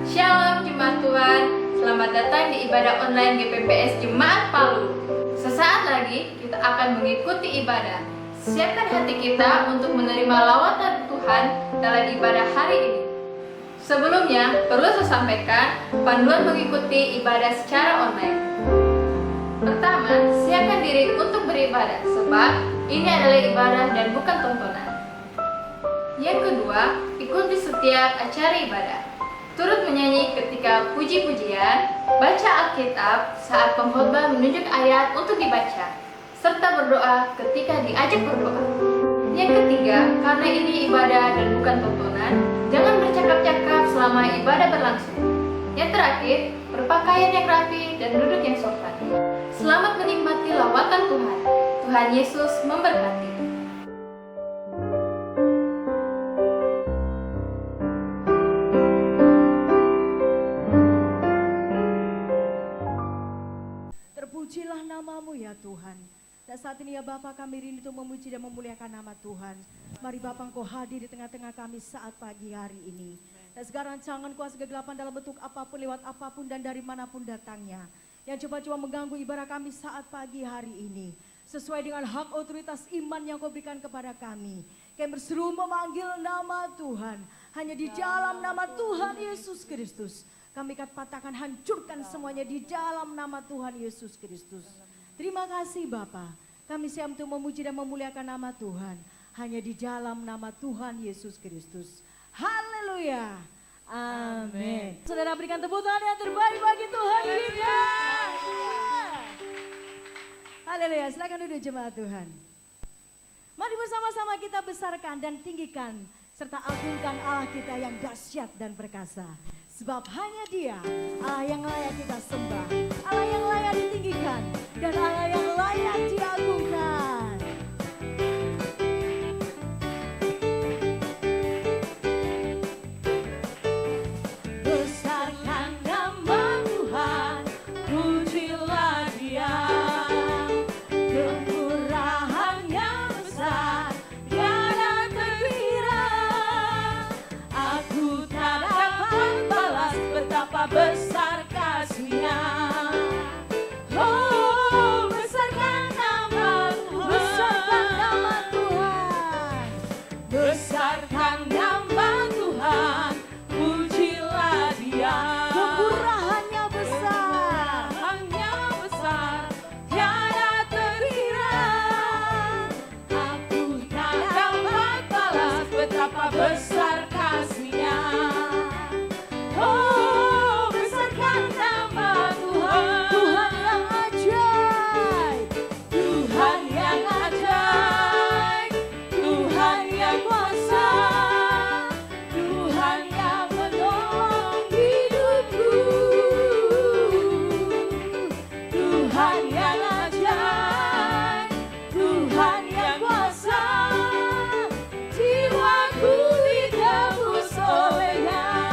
Shalom Jemaat Tuhan, selamat datang di ibadah online GPPS Jemaat Palu. Sesaat lagi kita akan mengikuti ibadah. Siapkan hati kita untuk menerima lawatan Tuhan dalam ibadah hari ini. Sebelumnya, perlu saya sampaikan panduan mengikuti ibadah secara online. Pertama, siapkan diri untuk beribadah, sebab ini adalah ibadah dan bukan tontonan. Yang kedua, ikuti setiap acara ibadah. Turut menyanyi ketika puji-pujian, baca Alkitab saat pengkhotbah menunjuk ayat untuk dibaca, serta berdoa ketika diajak berdoa. Yang ketiga, karena ini ibadah dan bukan tontonan, jangan bercakap-cakap selama ibadah berlangsung. Yang terakhir, berpakaian yang rapi dan duduk yang sopan. Selamat menikmati lawatan Tuhan. Tuhan Yesus memberkati. Terpujilah namamu ya Tuhan. Dan saat ini ya Bapa, kami rindu untuk memuji dan memuliakan nama Tuhan. Mari Bapa, Engkau hadir di tengah-tengah kami saat pagi hari ini. Dan segala rancangan kuasa kegelapan dalam bentuk apapun, lewat apapun dan dari manapun datangnya, yang coba-coba mengganggu ibadah kami saat pagi hari ini, sesuai dengan hak otoritas iman yang Kau berikan kepada kami. Kami berseru memanggil nama Tuhan. Hanya di dalam nama Tuhan Yesus Kristus kami akan patahkan, hancurkan semuanya di dalam nama Tuhan Yesus Kristus. Terima kasih Bapa. Kami siap untuk memuji dan memuliakan nama Tuhan. Hanya di dalam nama Tuhan Yesus Kristus. Haleluya. Amin. Saudara, berikan tepuk tangan yang terbaik bagi Tuhan kita. Haleluya. Silakan duduk jemaat Tuhan. Mari bersama-sama kita besarkan dan tinggikan serta agungkan Allah kita yang dahsyat dan perkasa. Sebab hanya Dia, Allah yang layak kita sembah, Allah yang layak ditinggikan, dan Allah yang layak diagungkan. Besarkan nama Tuhan, pujilah Dia. Kemurahan-Nya besar, tiada terkira. Aku tak dapat balas betapa besar kasih-Nya. Oh, besarkan nama Tuhan, besarkan nama Tuhan, besarkan nama Tuhan, pujilah Dia. Kemurahan-Nya besar, kemurahan-Nya besar, tiada terkira. Aku tak dapat balas betapa besar kasih-Nya. Oh, besarkan nama Tuhan, Tuhan yang ajaib, Tuhan yang ajaib, Tuhan yang kuasa, Tuhan yang menolong hidupku, Tuhan yang ajaib, Tuhan yang kuasa, jiwaku ditebus oleh-Nya.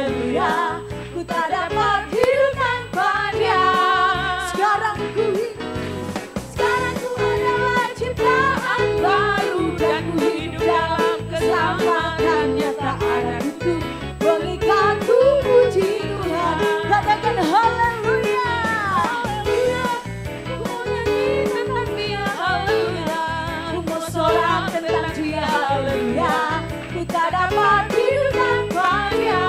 haleluya. Ku tak dapat hidup tanpa Dia. Sekarang ku adalah ciptaan baru, dan ku hidup dalam keselamatannya. Tak ada bentuk mengikat ku puji Tuhan. Katakan haleluya. Haleluya. Ku mau nyanyi tentang Dia, haleluya. Ku mau sorak tentang Dia, haleluya. Ku tak dapat hidup tanpa Dia.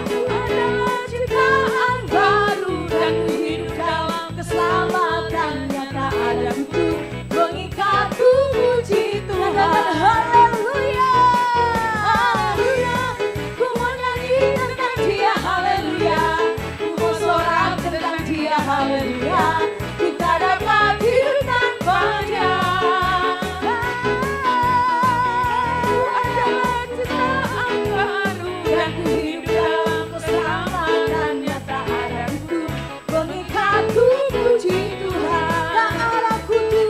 Ku adalah ciptaan baru, dan ku hidup dalam keselamatannya. Tak ada bentuk mengikat ku puji Tuhan. Katakan haleluya. Haleluya. Ku mau nyanyi tentang Dia, haleluya. Ku mau sorak tentang Dia, haleluya. Ku tak dapat hidup tanpa Dia. Ku adalah ciptaan baru, dan ku hidup dalam keselamatannya. Tak ada bentuk mengikat ku puji Tuhan. Tak ada kutu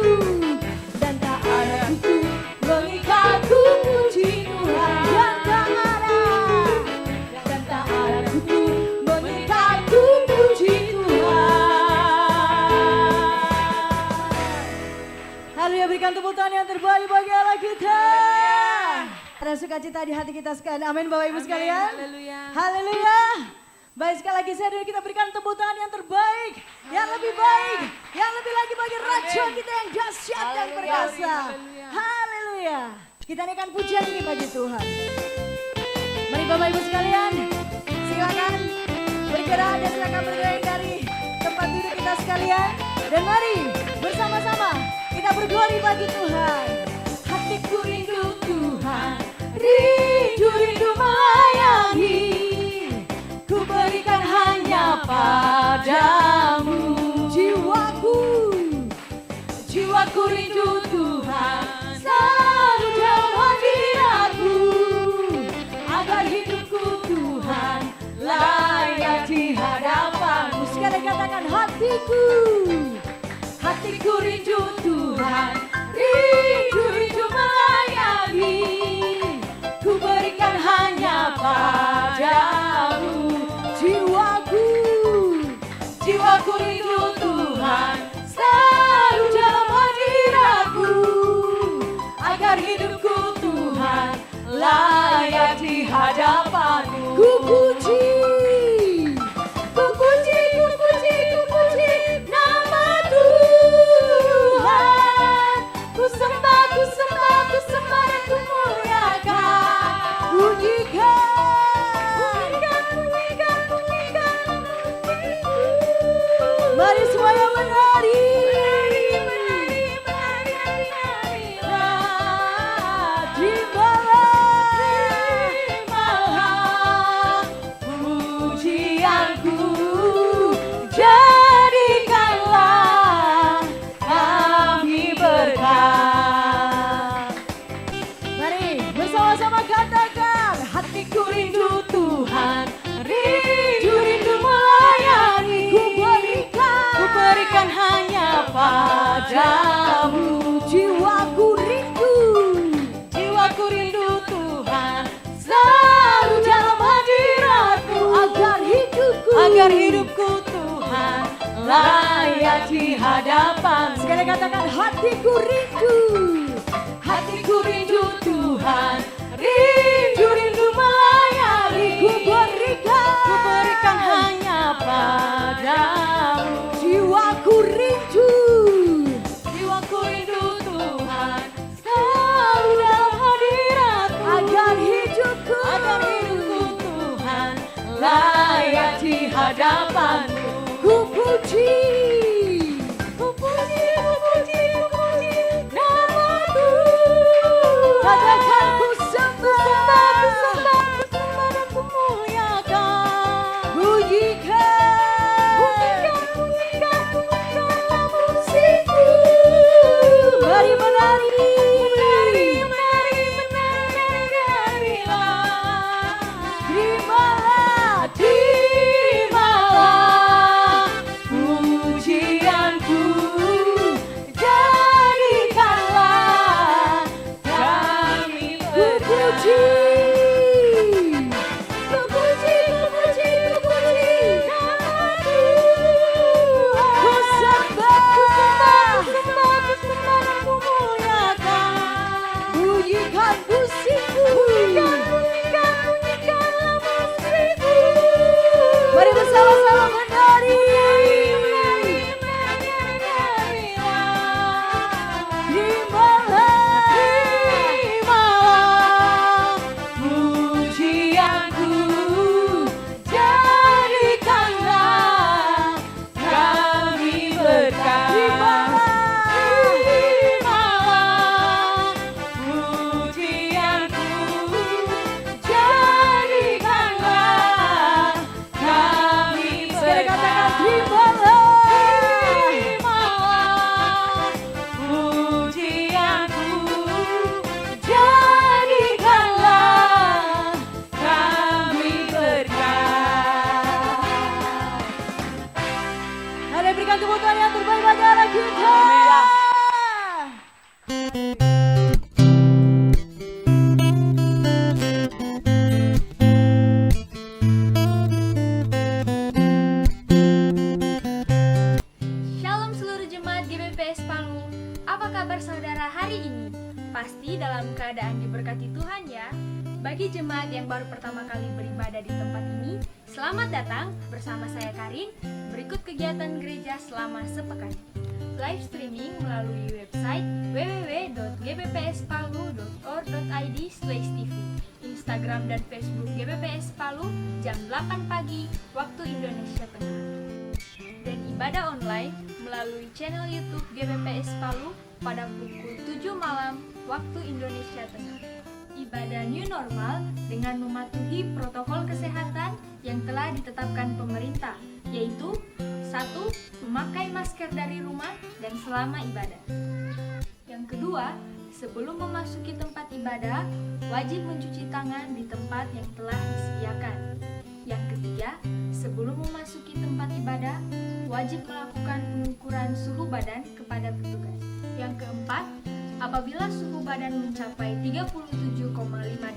dan tak ada bentuk mengikat ku puji Tuhan. Dan tak ada kutu mengikat ku puji Tuhan. Haleluya, berikan tepuk tangan yang terbaik bagi Allah kita. Ada sukacita di hati kita sekalian. Amin Bapak Ibu sekalian. Haleluya. Haleluya. Baik, sekali lagi saya dan kita berikan tepuk tangan yang terbaik, yang lebih baik, yang lebih lagi bagi Raja kita yang dahsyat dan perkasa. Haleluya. Kita naikkan pujian ini bagi Tuhan. Mari Bapak Ibu sekalian, silakan bergerak dan silakan bergoyang dari tempat duduk kita sekalian. Dan mari bersama-sama kita berglory bagi Tuhan. Hatiku rindu Tuhan, rindu melayani. Ku berikan hanya padamu. Jiwaku rindu Tuhan, selalu dalam hadiratmu. Agar hidupku Tuhan layak di hadapanmu. Sekali katakan hatiku rindu Tuhan, rindu melayani. Ku berikan hanya padamu. Jiwaku rindu Tuhan, selalu dalam hadiratmu. Agar hidupku Tuhan layak di hadapanmu. Ku puji nama Tuhan. Ku sembah dan ku muliakan. Pujikan. Mari semuanya menari. Terimalah pujianku, jadikanlah kami berkat. Mari bersama-sama katakan, hatiku rindu Tuhan, rindu melayani. Ku berikan hanya padamu. Jiwaku rindu Tuhan, selalu dalam hadiratmu. Agar hidupku Tuhan layak di hadapan. Sekali katakan, hatiku rindu Tuhan, rindu melayani. Ku berikan hanya padamu. Jiwaku rindu Tuhan, selalu dalam hadiratmu. Agar hidupku Tuhan layak di hadapanmu. Ku puji nama Tuhan. Katakan ku sembah Mari berikan tepuk tangan yang terbaik bagi anak kita. Shalom seluruh jemaat GBPS Palu. Apa kabar saudara hari ini? Pasti dalam keadaan diberkati Tuhan ya. Bagi jemaat yang baru pertama kali beribadah di tempat ini, selamat datang bersama saya Karin. Berikut kegiatan gereja selama sepekan. Live streaming melalui website www.gbpspalu.org.id/tv, Instagram dan Facebook GBPS Palu jam 8 pagi waktu Indonesia Tengah. Dan ibadah online melalui channel YouTube GBPS Palu pada pukul 7 malam waktu Indonesia Tengah. Ibadah new normal dengan mematuhi protokol kesehatan yang telah ditetapkan pemerintah, yaitu 1. Memakai masker dari rumah dan selama ibadah. Yang kedua, sebelum memasuki tempat ibadah, wajib mencuci tangan di tempat yang telah disediakan. Yang ketiga, sebelum memasuki tempat ibadah, wajib melakukan pengukuran suhu badan kepada petugas. Yang keempat, apabila suhu badan mencapai 37,5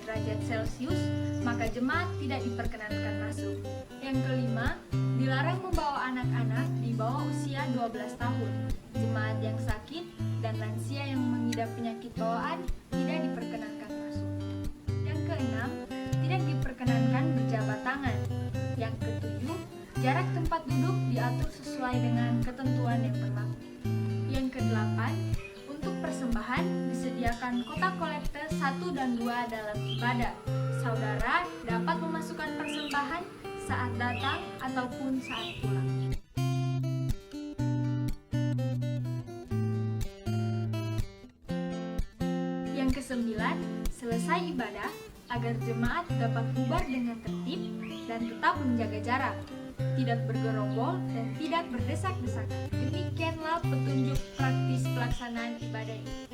derajat Celcius, maka jemaat tidak diperkenankan masuk. Yang kelima, dilarang membawa anak-anak di bawah usia 12 tahun. Jemaat yang sakit dan lansia yang mengidap penyakit bawaan tidak diperkenankan masuk. Yang keenam, tidak diperkenankan berjabat tangan. Yang ketujuh, jarak tempat duduk diatur sesuai dengan ketentuan yang berlaku. Yang kedelapan, untuk persembahan disediakan kotak kolektor 1 dan 2 dalam ibadah. Saudara dapat memasukkan persembahan saat datang ataupun saat pulang. Yang kesembilan, selesai ibadah agar jemaat dapat bubar dengan tertib dan tetap menjaga jarak, tidak bergerombol dan tidak berdesak-desakan. Demikianlah petunjuk praktis pelaksanaan ibadah ini.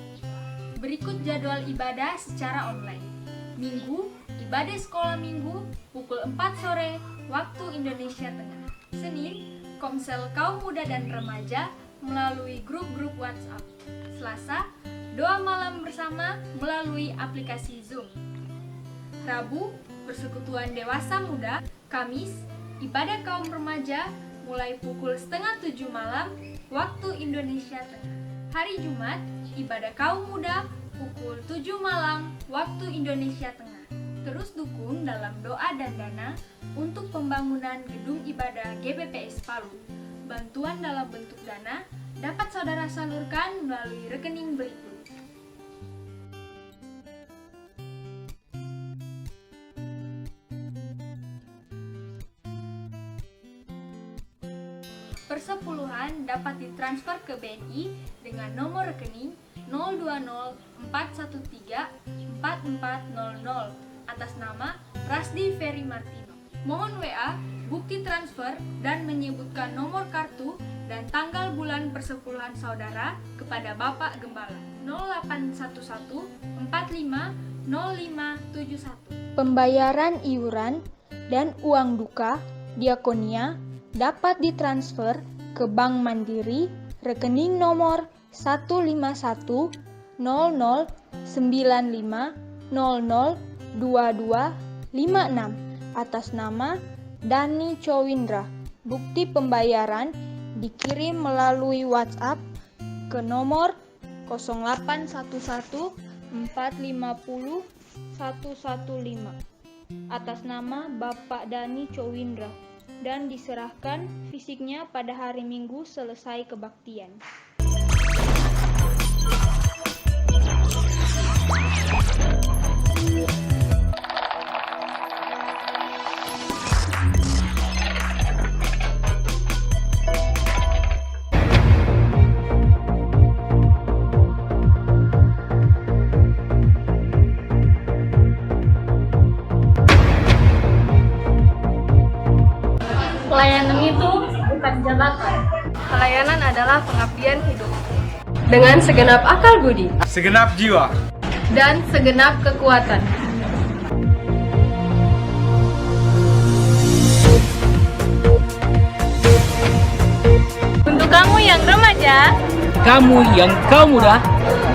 Berikut jadwal ibadah secara online. Minggu, ibadah sekolah minggu pukul 4 sore waktu Indonesia Tengah. Senin, Komsel Kaum Muda dan Remaja melalui grup-grup WhatsApp. Selasa, doa malam bersama melalui aplikasi Zoom. Rabu, persekutuan dewasa muda. Kamis, ibadah kaum remaja mulai pukul 6:30 malam waktu Indonesia Tengah. Hari Jumat, ibadah kaum muda pukul 7 malam waktu Indonesia Tengah. Terus dukung dalam doa dan dana untuk pembangunan gedung ibadah GBPS Palu. Bantuan dalam bentuk dana dapat saudara salurkan melalui rekening berikut. Persepuluhan dapat ditransfer ke BNI dengan nomor rekening 02041344400 atas nama Rasdi Ferry Martino. Mohon WA, bukti transfer, dan menyebutkan nomor kartu dan tanggal bulan persepuluhan saudara kepada Bapak Gembala 0811450571. Pembayaran iuran dan uang duka diakonia dapat ditransfer ke Bank Mandiri rekening nomor 1510950002256 atas nama Dani Cowindra. Bukti pembayaran dikirim melalui WhatsApp ke nomor 0811450115 atas nama Bapak Dani Cowindra dan diserahkan fisiknya pada hari Minggu selesai kebaktian. Pelayanan itu bukan jabatan. Pelayanan adalah pengabdian hidup. Dengan segenap akal budi, segenap jiwa, dan segenap kekuatan. untuk yang remaja, Kamu yang kaum muda,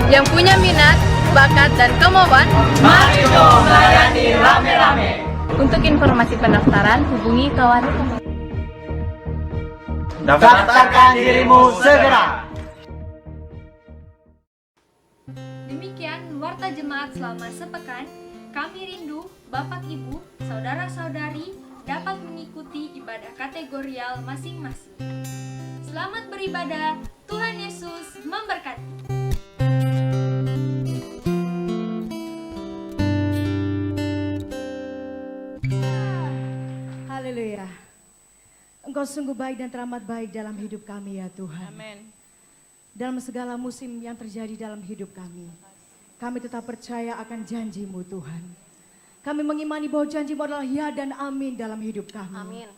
yang punya minat, bakat, dan kemauan. mari dong melayani rame-rame. Untuk informasi pendaftaran, hubungi kawan. Daftarkan dirimu segera. demikian Warta Jemaat selama sepekan. Kami rindu Bapak Ibu, Saudara-saudari dapat mengikuti ibadah kategorial masing-masing. Selamat beribadah, Tuhan Yesus memberkati. Haleluya. Engkau sungguh baik dan teramat baik dalam hidup kami ya Tuhan. Amin. Dalam segala musim yang terjadi dalam hidup kami tetap percaya akan janji-Mu Tuhan. Kami mengimani bahwa janji-Mu adalah ya dan amin dalam hidup kami. Amin.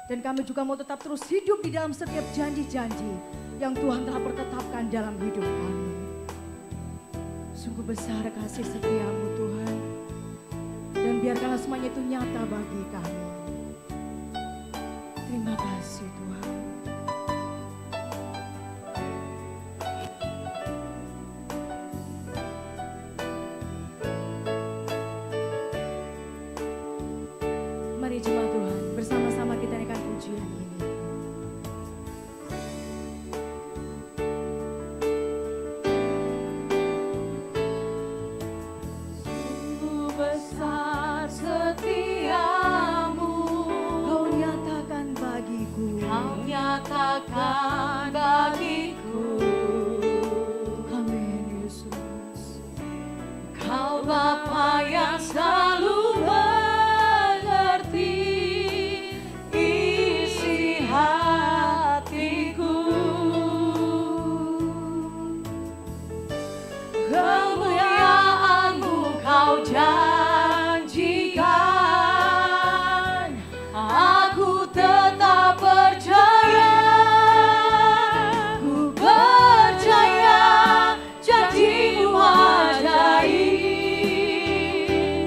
Dan kami juga mau tetap terus hidup di dalam setiap janji-janji yang Tuhan telah pertetapkan dalam hidup kami. Sungguh besar kasih setia-Mu Tuhan. Dan biarkanlah semuanya itu nyata bagi kami. Terima kasih Tuhan. Mari jemaat Tuhan, bersama-sama kita naikkan pujian ini. Sungguh besar setiamu, Kau nyatakan bagiku. Kau nyatakan bagiku. Amin Yesus. Kau Bapa yang selalu mengerti isi hatiku. Kemuliaan-Mu Kau janjikan, aku tetap percaya. Ku percaya janji-Mu ajaib,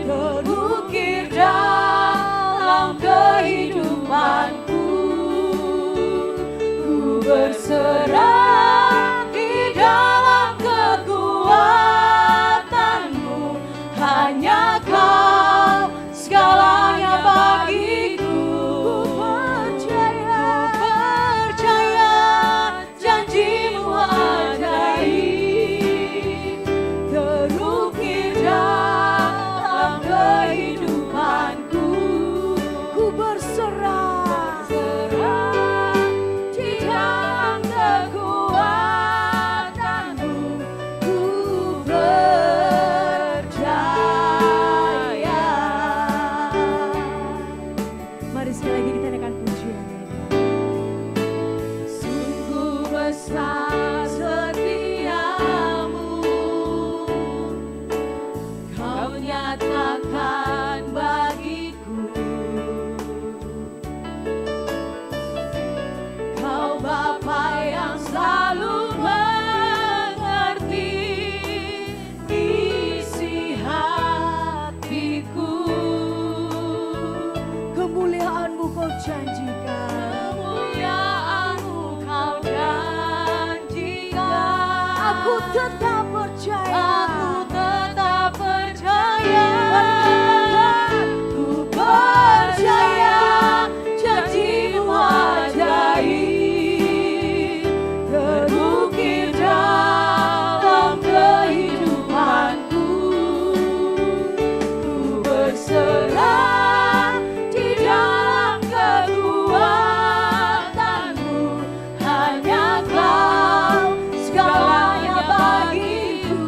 terukir dalam kehidupanku. Ku berserah di dalam kekuatan-Mu, hanya Kau segalanya bagiku. Ku percaya janji-Mu ajaib, terukir dalam kehidupanku. Ku berserah di dalam kekuatan-Mu. Ku percaya. Mari sekali lagi kita naikkan pujian ini. Sungguh besar setiamu, Kau nyatakan bagiku. Kau Bapa yang selalu mengerti isi hatiku. Kemuliaan-Mu Kau janjikan. Kemuliaan-Mu Kau janjikan. Aku tetap percaya. Aku tetap percaya. Ku percaya janji-Mu ajaib, terukir dalam kehidupanku. Ku berserah di dalam kekuatan-Mu, hanya Kau segalanya bagiku.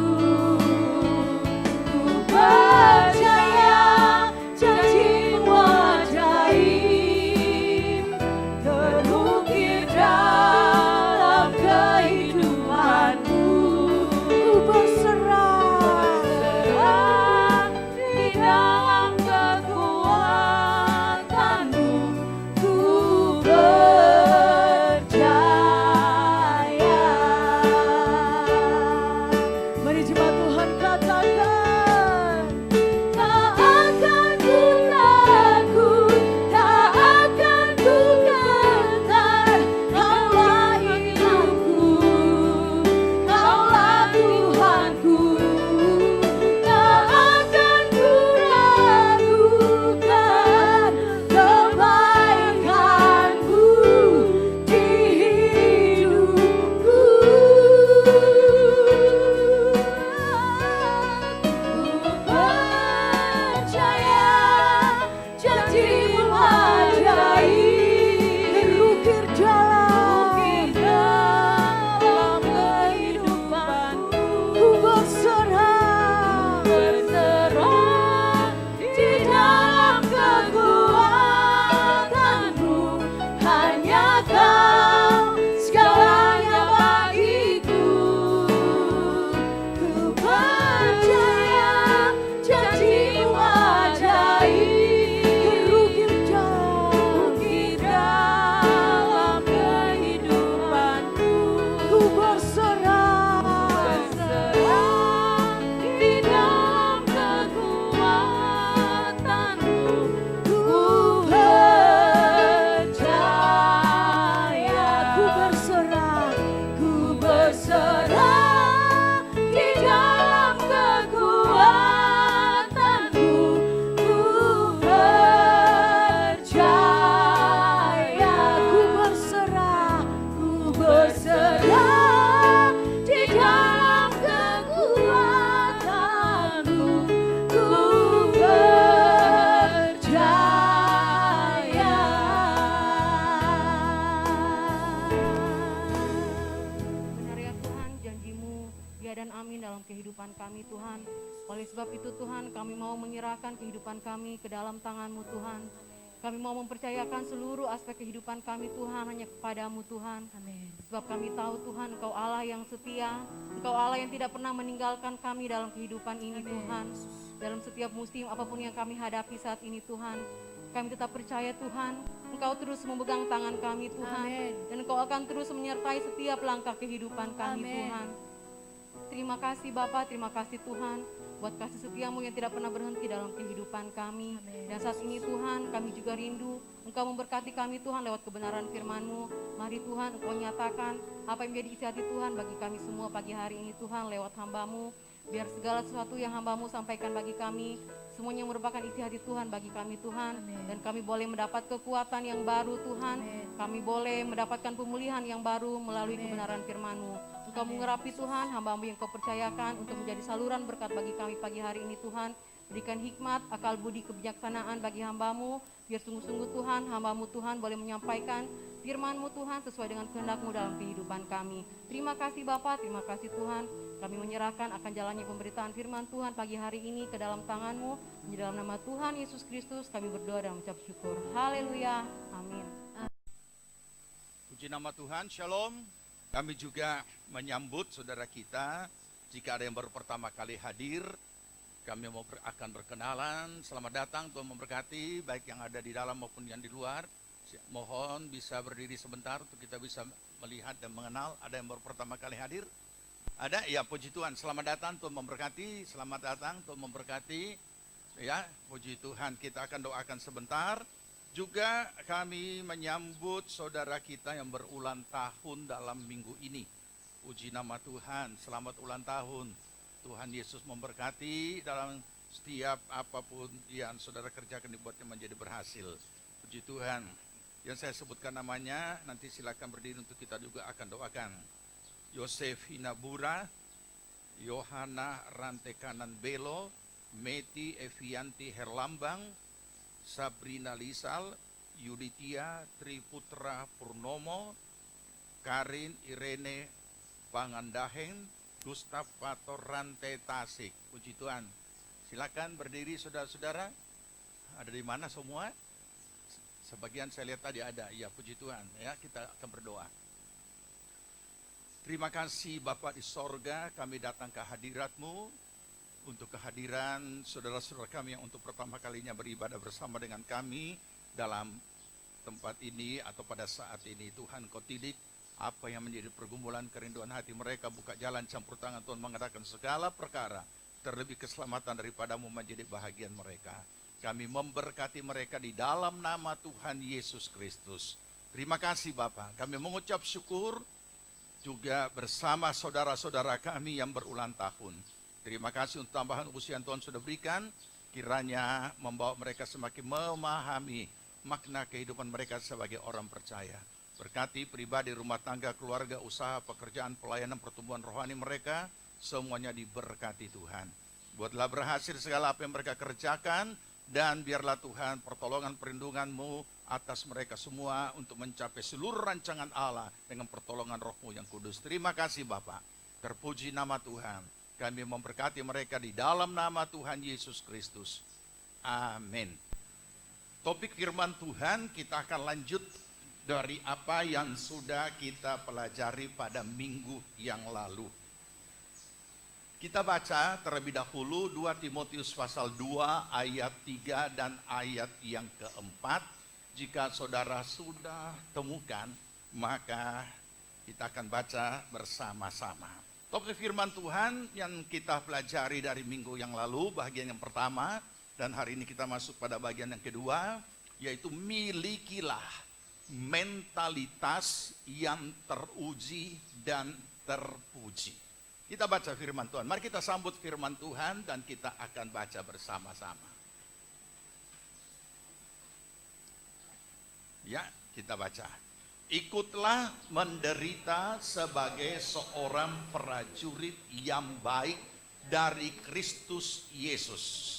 ya dan amin dalam kehidupan kami Tuhan. Oleh sebab itu Tuhan, kami mau menyerahkan kehidupan kami ke dalam tangan-Mu Tuhan. Kami mau mempercayakan seluruh aspek kehidupan kami Tuhan hanya kepadamu Tuhan. Amin. Sebab kami tahu Tuhan, Engkau Allah yang setia, Engkau Allah yang tidak pernah meninggalkan kami dalam kehidupan ini Tuhan. Dalam setiap musim apapun yang kami hadapi saat ini Tuhan, kami tetap percaya Tuhan, Engkau terus memegang tangan kami Tuhan. Amin. Dan Engkau akan terus menyertai setiap langkah kehidupan kami Amin. Tuhan. Terima kasih Bapa, terima kasih Tuhan buat kasih setiamu yang tidak pernah berhenti dalam kehidupan kami. Amin. Dan saat ini Tuhan, kami juga rindu Engkau memberkati kami Tuhan lewat kebenaran firman-Mu. Mari Tuhan Engkau nyatakan apa yang menjadi isi hati Tuhan bagi kami semua pagi hari ini Tuhan lewat hamba-Mu. Biar segala sesuatu yang hamba-Mu sampaikan bagi kami, semuanya merupakan isi hati Tuhan bagi kami Tuhan. Amin. Dan kami boleh mendapat kekuatan yang baru Tuhan. Amin. Kami boleh mendapatkan pemulihan yang baru melalui Amin. kebenaran firman-Mu. Engkau mengurapi Tuhan, hamba-Mu yang Kau percayakan untuk menjadi saluran berkat bagi kami pagi hari ini Tuhan. Berikan hikmat, akal budi, kebijaksanaan bagi hamba-Mu. Biar sungguh-sungguh Tuhan, hamba-Mu Tuhan boleh menyampaikan firman-Mu Tuhan sesuai dengan kehendak-Mu dalam kehidupan kami. Terima kasih Bapa, terima kasih Tuhan. Kami menyerahkan akan jalannya pemberitaan firman Tuhan pagi hari ini ke dalam tangan-Mu. Di dalam nama Tuhan Yesus Kristus kami berdoa dan mengucap syukur. Haleluya. Amin. Puji nama Tuhan, Shalom. Kami juga menyambut saudara kita. Jika ada yang baru pertama kali hadir, kami akan berkenalan. Selamat datang, Tuhan memberkati, baik yang ada di dalam maupun yang di luar. Mohon bisa berdiri sebentar untuk kita bisa melihat dan mengenal. Ada yang baru pertama kali hadir? Ada? Ya, puji Tuhan. Selamat datang, Tuhan memberkati. Selamat datang, Tuhan memberkati. Ya, puji Tuhan. Kita akan doakan sebentar. Juga kami menyambut saudara kita yang berulang tahun dalam minggu ini. Puji nama Tuhan, selamat ulang tahun. Tuhan Yesus memberkati dalam setiap apapun yang saudara kerjakan dibuatnya menjadi berhasil. Puji Tuhan. Yang saya sebutkan namanya, nanti silakan berdiri untuk kita juga akan doakan. Yosef Hinabura, Yohana Rantekanan Belo, Meti Evianti Herlambang, Sabrina Lisal, Yuditia Triputra Purnomo, Karin Irene Pangandaheng, Gustaf Pator Rante Tasik. Puji Tuhan. Silakan berdiri saudara-saudara. Ada di mana semua? Sebagian saya lihat tadi ada. Ya, puji Tuhan. Ya, kita akan berdoa. Terima kasih Bapak di sorga, kami datang ke hadirat-Mu. Untuk kehadiran saudara-saudara kami yang untuk pertama kalinya beribadah bersama dengan kami dalam tempat ini atau pada saat ini. Tuhan Kau tidik apa yang menjadi pergumulan kerinduan hati mereka, buka jalan campur tangan Tuhan mengadakan segala perkara, terlebih keselamatan daripadamu menjadi bahagian mereka. Kami memberkati mereka di dalam nama Tuhan Yesus Kristus. Terima kasih Bapak, kami mengucap syukur juga bersama saudara-saudara kami yang berulang tahun. Terima kasih untuk tambahan usia yang Tuhan sudah berikan. Kiranya membawa mereka semakin memahami makna kehidupan mereka sebagai orang percaya. Berkati pribadi, rumah tangga, keluarga, usaha, pekerjaan, pelayanan, pertumbuhan rohani mereka. Semuanya diberkati Tuhan. Buatlah berhasil segala apa yang mereka kerjakan. Dan biarlah Tuhan pertolongan perlindungan-Mu atas mereka semua untuk mencapai seluruh rancangan Allah dengan pertolongan Roh-Mu yang kudus. Terima kasih Bapak. Terpuji nama Tuhan. Kami memberkati mereka di dalam nama Tuhan Yesus Kristus. Amin. Topik firman Tuhan kita akan lanjut dari apa yang sudah kita pelajari pada minggu yang lalu. Kita baca terlebih dahulu 2 Timotius pasal 2 ayat 3 dan ayat yang keempat. Jika saudara sudah temukan, maka kita akan baca bersama-sama. Topik firman Tuhan yang kita pelajari dari minggu yang lalu, bagian yang pertama, dan hari ini kita masuk pada bagian yang kedua, yaitu milikilah mentalitas yang teruji dan terpuji. Kita baca firman Tuhan. Mari kita sambut firman Tuhan dan kita akan baca bersama-sama. Ya, kita baca. Ikutlah menderita sebagai seorang prajurit yang baik dari Kristus Yesus.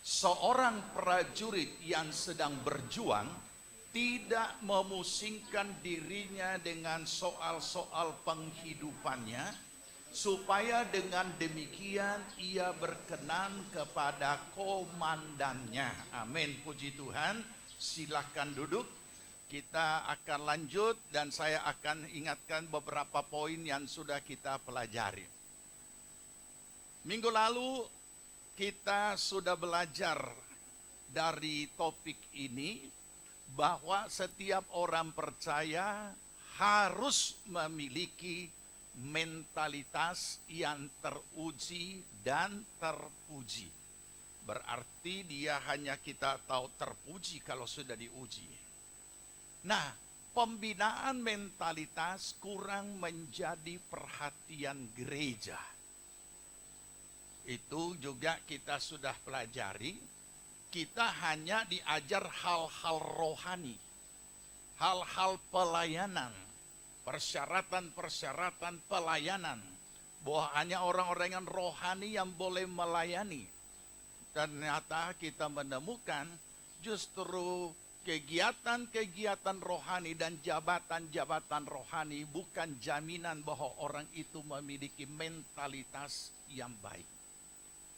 Seorang prajurit yang sedang berjuang tidak memusingkan dirinya dengan soal-soal penghidupannya, supaya dengan demikian ia berkenan kepada komandannya. Amin, puji Tuhan. Silahkan duduk. Kita akan lanjut dan saya akan ingatkan beberapa poin yang sudah kita pelajari. Minggu lalu kita sudah belajar dari topik ini bahwa setiap orang percaya harus memiliki mentalitas yang teruji dan terpuji. Berarti dia hanya kita tahu terpuji kalau sudah diuji. Nah, pembinaan mentalitas kurang menjadi perhatian gereja. Itu juga kita sudah pelajari. Kita hanya diajar hal-hal rohani, hal-hal pelayanan, persyaratan-persyaratan pelayanan, bahwa hanya orang-orang yang rohani yang boleh melayani. Ternyata kita menemukan justru kegiatan-kegiatan rohani dan jabatan-jabatan rohani bukan jaminan bahwa orang itu memiliki mentalitas yang baik.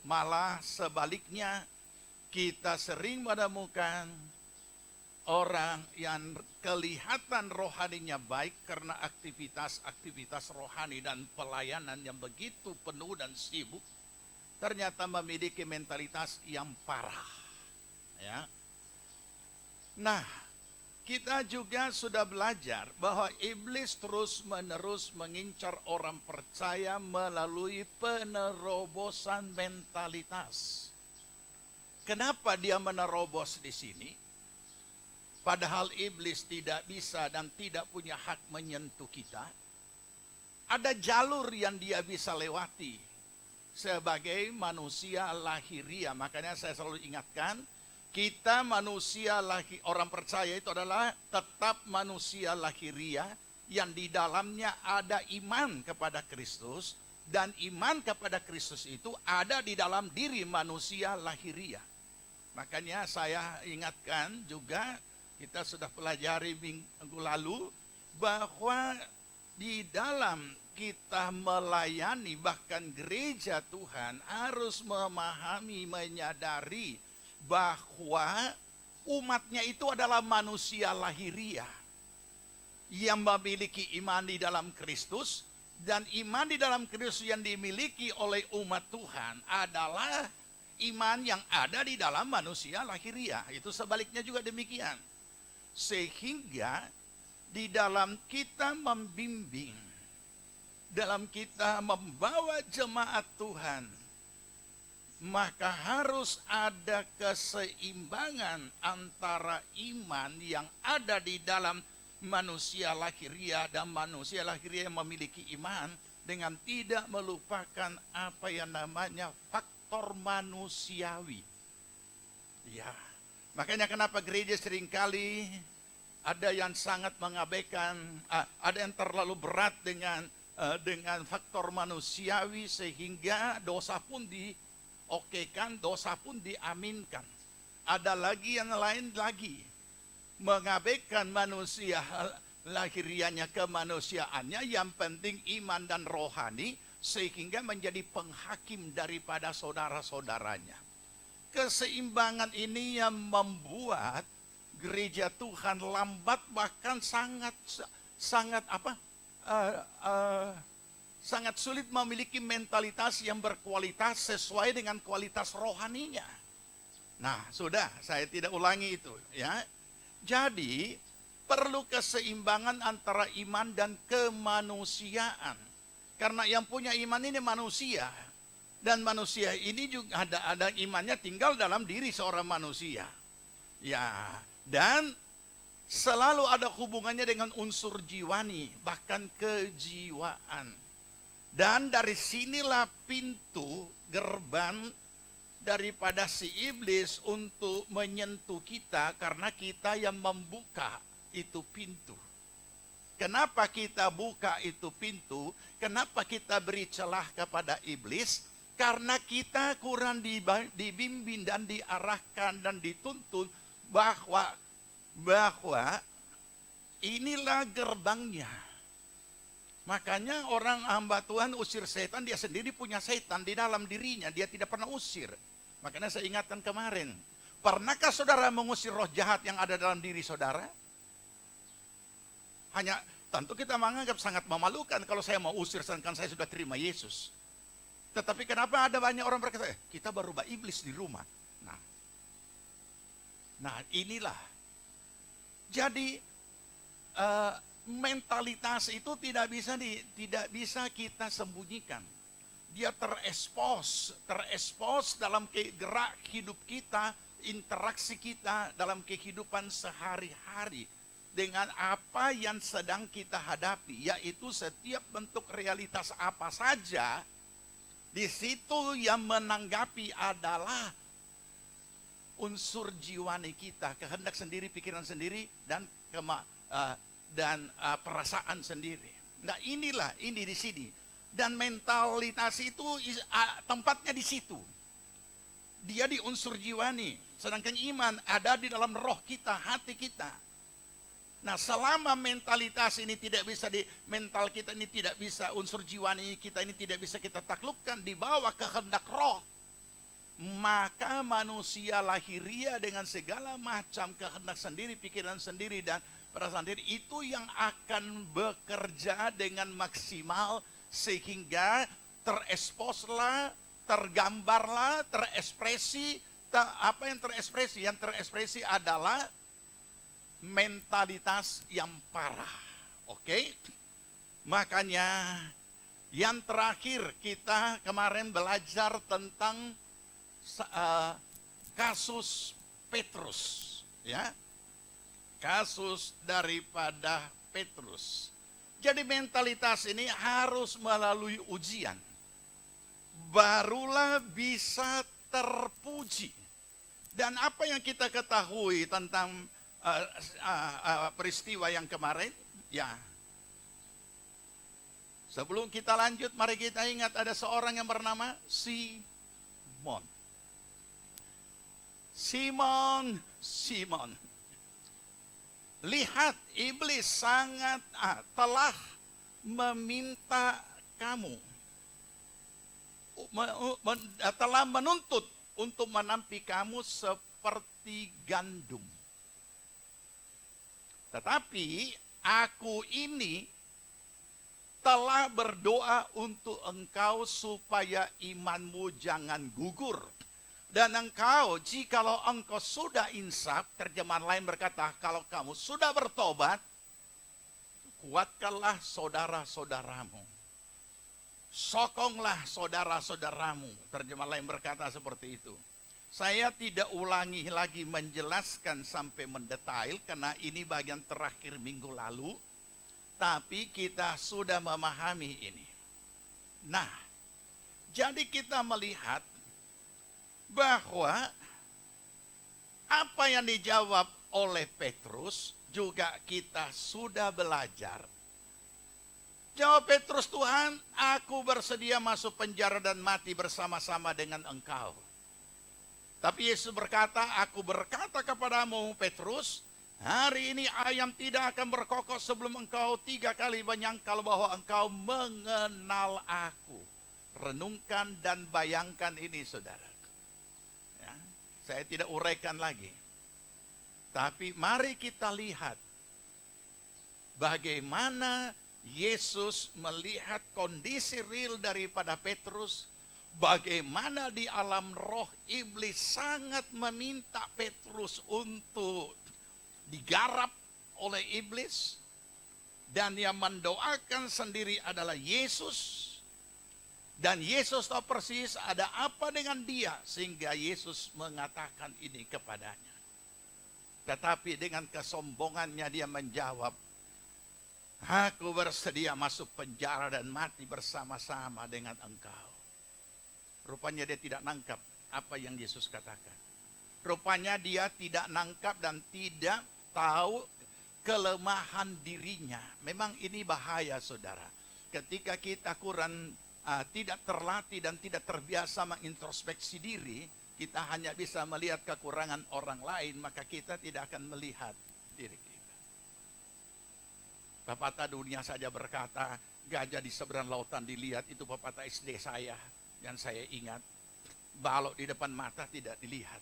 Malah sebaliknya, kita sering menemukan orang yang kelihatan rohaninya baik karena aktivitas-aktivitas rohani dan pelayanan yang begitu penuh dan sibuk, ternyata memiliki mentalitas yang parah. Ya. Nah, kita juga sudah belajar bahwa iblis terus-menerus mengincar orang percaya melalui penerobosan mentalitas. Kenapa dia menerobos di sini? Padahal iblis tidak bisa dan tidak punya hak menyentuh kita. Ada jalur yang dia bisa lewati sebagai manusia lahiriah. Makanya saya selalu ingatkan, kita manusia orang percaya itu adalah tetap manusia lahiriah yang di dalamnya ada iman kepada Kristus, dan iman kepada Kristus itu ada di dalam diri manusia lahiriah. Makanya saya ingatkan juga, kita sudah pelajari minggu lalu, bahwa di dalam kita melayani, bahkan gereja Tuhan harus memahami, menyadari bahwa umatnya itu adalah manusia lahiriah yang memiliki iman di dalam Kristus, dan iman di dalam Kristus yang dimiliki oleh umat Tuhan adalah iman yang ada di dalam manusia lahiriah. Itu sebaliknya juga demikian. Sehingga di dalam kita membimbing, dalam kita membawa jemaat Tuhan, maka harus ada keseimbangan antara iman yang ada di dalam manusia lahiriah dan manusia lahiriah yang memiliki iman, dengan tidak melupakan apa yang namanya faktor manusiawi. Ya, makanya kenapa gereja seringkali ada yang sangat mengabaikan, ada yang terlalu berat dengan faktor manusiawi, sehingga dosa pun diokekan, dosa pun diaminkan. Ada lagi yang lain lagi, mengabaikan manusia lahiriahnya, kemanusiaannya, yang penting iman dan rohani, sehingga menjadi penghakim daripada saudara-saudaranya. Keseimbangan ini yang membuat gereja Tuhan lambat, bahkan sangat sulit memiliki mentalitas yang berkualitas sesuai dengan kualitas rohaninya. Nah, sudah, saya tidak ulangi itu, ya. Jadi perlu keseimbangan antara iman dan kemanusiaan. Karena yang punya iman ini manusia, dan manusia ini juga ada imannya tinggal dalam diri seorang manusia. Ya, dan selalu ada hubungannya dengan unsur jiwani, bahkan kejiwaan. Dan dari sinilah pintu gerbang daripada si iblis untuk menyentuh kita, karena kita yang membuka itu pintu. Kenapa kita buka itu pintu? Kenapa kita beri celah kepada iblis? Karena kita kurang dibimbing dan diarahkan dan dituntun bahwa inilah gerbangnya. Makanya orang hamba Tuhan usir setan, dia sendiri punya setan di dalam dirinya, dia tidak pernah usir. Makanya saya ingatkan kemarin, pernahkah saudara mengusir roh jahat yang ada dalam diri saudara? Hanya tentu kita menganggap sangat memalukan kalau saya mau usir sedangkan saya sudah terima Yesus. Tetapi kenapa ada banyak orang berkata, kita baru rubah iblis di rumah. Nah inilah. Jadi mentalitas itu tidak bisa kita sembunyikan. Dia terekspos dalam gerak hidup kita, interaksi kita dalam kehidupan sehari-hari dengan apa yang sedang kita hadapi, yaitu setiap bentuk realitas apa saja. Di situ yang menanggapi adalah unsur jiwani kita, kehendak sendiri, pikiran sendiri, dan perasaan sendiri. Nah ini di sini. Dan mentalitas itu tempatnya di situ. Dia di unsur jiwani. Sedangkan iman ada di dalam roh kita, hati kita. Nah selama mentalitas ini tidak bisa mental kita ini tidak bisa, unsur jiwani kita ini tidak bisa kita taklukkan di bawah kehendak roh, maka manusia lahiria dengan segala macam kehendak sendiri, pikiran sendiri, dan perasaan sendiri itu yang akan bekerja dengan maksimal sehingga tereksposlah, tergambarlah, terekspresi. Apa yang terekspresi? Yang terekspresi adalah mentalitas yang parah. Oke? Makanya yang terakhir kita kemarin belajar tentang kasus Petrus, ya. Kasus daripada Petrus. Jadi mentalitas ini harus melalui ujian. Barulah bisa terpuji. Dan apa yang kita ketahui tentang peristiwa yang kemarin, ya. Sebelum kita lanjut, mari kita ingat ada seorang yang bernama Simon. Simon. Lihat, iblis sangat telah meminta kamu, telah menuntut untuk menampi kamu seperti gandum. Tetapi aku ini telah berdoa untuk engkau supaya imanmu jangan gugur. Dan engkau, jikalau engkau sudah insaf, terjemahan lain berkata, kalau kamu sudah bertobat, kuatkanlah saudara-saudaramu. Sokonglah saudara-saudaramu. Terjemahan lain berkata seperti itu. Saya tidak ulangi lagi menjelaskan sampai mendetail karena ini bagian terakhir minggu lalu. Tapi kita sudah memahami ini. Nah, jadi kita melihat bahwa apa yang dijawab oleh Petrus juga kita sudah belajar. Jawab Petrus, Tuhan, aku bersedia masuk penjara dan mati bersama-sama dengan engkau. Tapi Yesus berkata, aku berkata kepadamu Petrus, hari ini ayam tidak akan berkokok sebelum engkau 3 kali menyangkal bahwa engkau mengenal aku. Renungkan dan bayangkan ini saudara. Ya, saya tidak uraikan lagi. Tapi mari kita lihat bagaimana Yesus melihat kondisi real daripada Petrus. Bagaimana di alam roh iblis sangat meminta Petrus untuk digarap oleh iblis. Dan yang mendoakan sendiri adalah Yesus. Dan Yesus tahu persis ada apa dengan dia. Sehingga Yesus mengatakan ini kepadanya. Tetapi dengan kesombongannya dia menjawab, aku bersedia masuk penjara dan mati bersama-sama dengan engkau. Rupanya dia tidak nangkap apa yang Yesus katakan. Rupanya dia tidak nangkap dan tidak tahu kelemahan dirinya. Memang ini bahaya saudara. Ketika kita kurang tidak terlatih dan tidak terbiasa mengintrospeksi diri, kita hanya bisa melihat kekurangan orang lain, maka kita tidak akan melihat diri kita. Pepatah dunia saja berkata, Gajah di seberang lautan dilihat, itu pepatah SD saya yang saya ingat. Balok di depan mata tidak dilihat.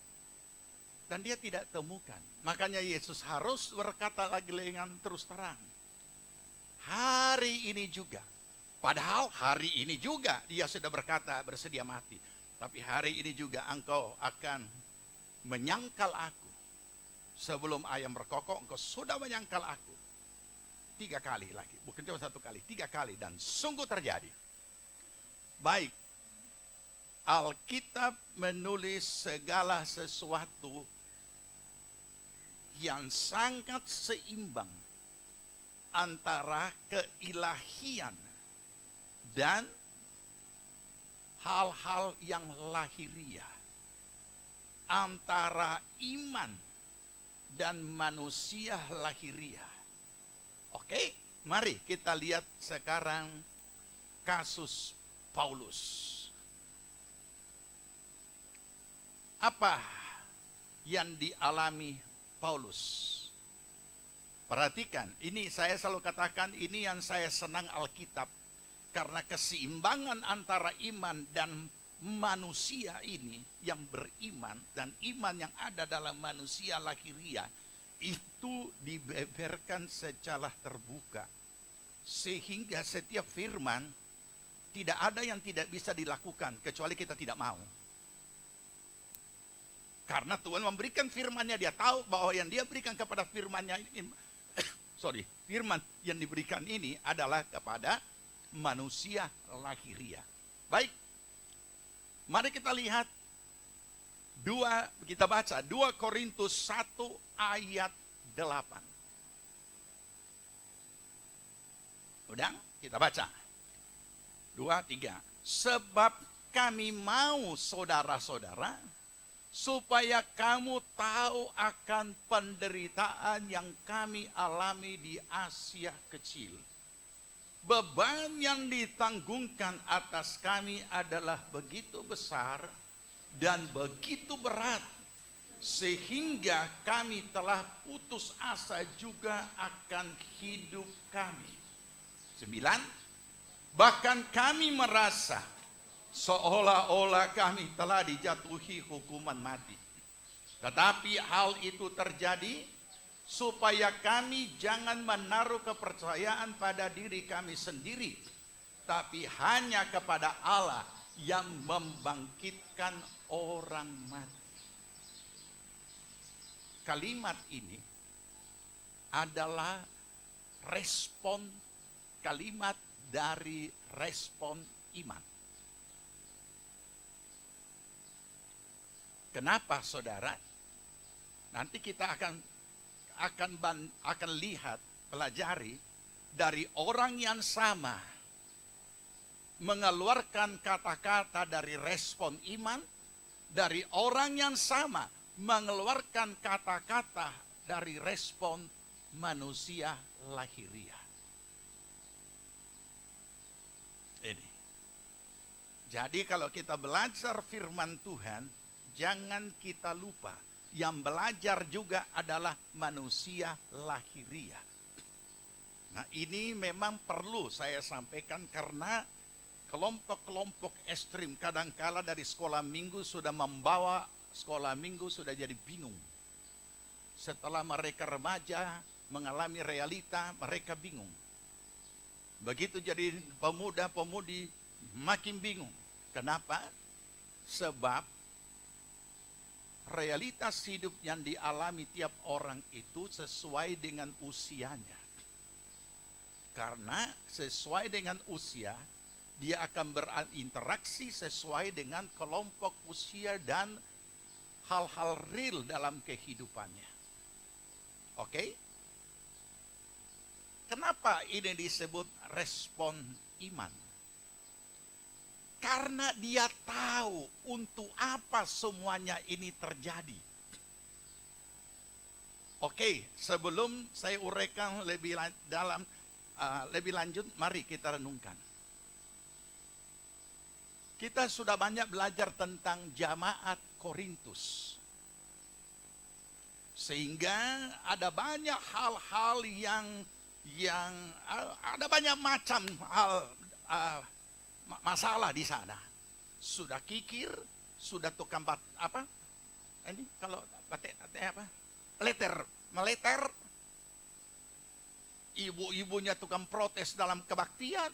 Dan dia tidak temukan. Makanya Yesus harus berkata lagi dengan terus terang. Hari ini juga. Padahal hari ini juga dia sudah berkata bersedia mati. Tapi hari ini juga engkau akan menyangkal aku. Sebelum ayam berkokok, engkau sudah menyangkal aku. 3 kali lagi. Bukan cuma 1 kali, 3 kali. Dan sungguh terjadi. Baik. Alkitab menulis segala sesuatu yang sangat seimbang antara keilahian dan hal-hal yang lahiriah, antara iman dan manusia lahiriah. Oke, mari kita lihat sekarang kasus Paulus. Apa yang dialami Paulus? Perhatikan, ini saya selalu katakan, ini yang saya senang Alkitab. Karena keseimbangan antara iman dan manusia ini yang beriman, dan iman yang ada dalam manusia lahiriah, itu dibeberkan secara terbuka. Sehingga setiap firman, tidak ada yang tidak bisa dilakukan, kecuali kita tidak mau. Karena Tuhan memberikan firman-Nya, dia tahu bahwa yang dia berikan kepada firman-Nya ini, firman yang diberikan ini adalah kepada manusia lahiriah. Baik, mari kita lihat kita baca 2 Korintus 1 ayat 8. Udah, kita baca. 2, 3. Sebab kami mau saudara-saudara, supaya kamu tahu akan penderitaan yang kami alami di Asia Kecil. Beban yang ditanggungkan atas kami adalah begitu besar dan begitu berat, sehingga kami telah putus asa juga akan hidup kami. 9. Bahkan kami merasa seolah-olah kami telah dijatuhi hukuman mati. Tetapi hal itu terjadi supaya kami jangan menaruh kepercayaan pada diri kami sendiri, tapi hanya kepada Allah yang membangkitkan orang mati. Kalimat ini adalah kalimat dari respon iman. Kenapa, saudara? Nanti kita akan lihat, pelajari dari orang yang sama mengeluarkan kata-kata dari respon iman, dari orang yang sama mengeluarkan kata-kata dari respon manusia lahiriah. Ini. Jadi kalau kita belajar firman Tuhan, jangan kita lupa, yang belajar juga adalah manusia lahiriah. Nah, ini memang perlu saya sampaikan karena kelompok-kelompok ekstrim kadangkala dari sekolah minggu sudah membawa sekolah minggu sudah jadi bingung. Setelah mereka remaja mengalami realita, mereka bingung. Begitu jadi pemuda-pemudi makin bingung. Kenapa? Sebab realitas hidup yang dialami tiap orang itu sesuai dengan usianya. Karena sesuai dengan usia, dia akan berinteraksi sesuai dengan kelompok usia dan hal-hal real dalam kehidupannya. Oke? Kenapa ini disebut respon iman? Karena dia tahu untuk apa semuanya ini terjadi. Oke, sebelum saya uraikan lebih lanjut, mari kita renungkan. Kita sudah banyak belajar tentang jamaat Korintus. Sehingga ada banyak hal-hal yang yang ada banyak macam hal masalah di sana. Sudah kikir, sudah tukang apa? Ini kalau batik apa? Meleter. Ibu-ibunya tukang protes dalam kebaktian.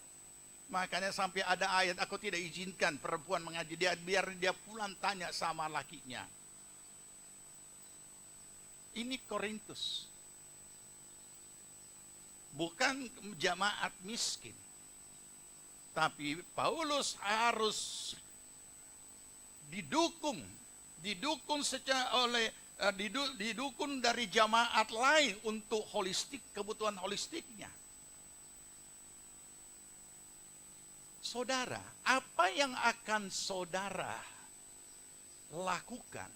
Makanya sampai ada ayat, aku tidak izinkan perempuan mengaji dia, biar dia pulang tanya sama lakinya. Ini Korintus. Bukan jemaat miskin. Tapi Paulus harus didukung didukung dari jemaat lain untuk kebutuhan holistiknya. Saudara, apa yang akan saudara lakukan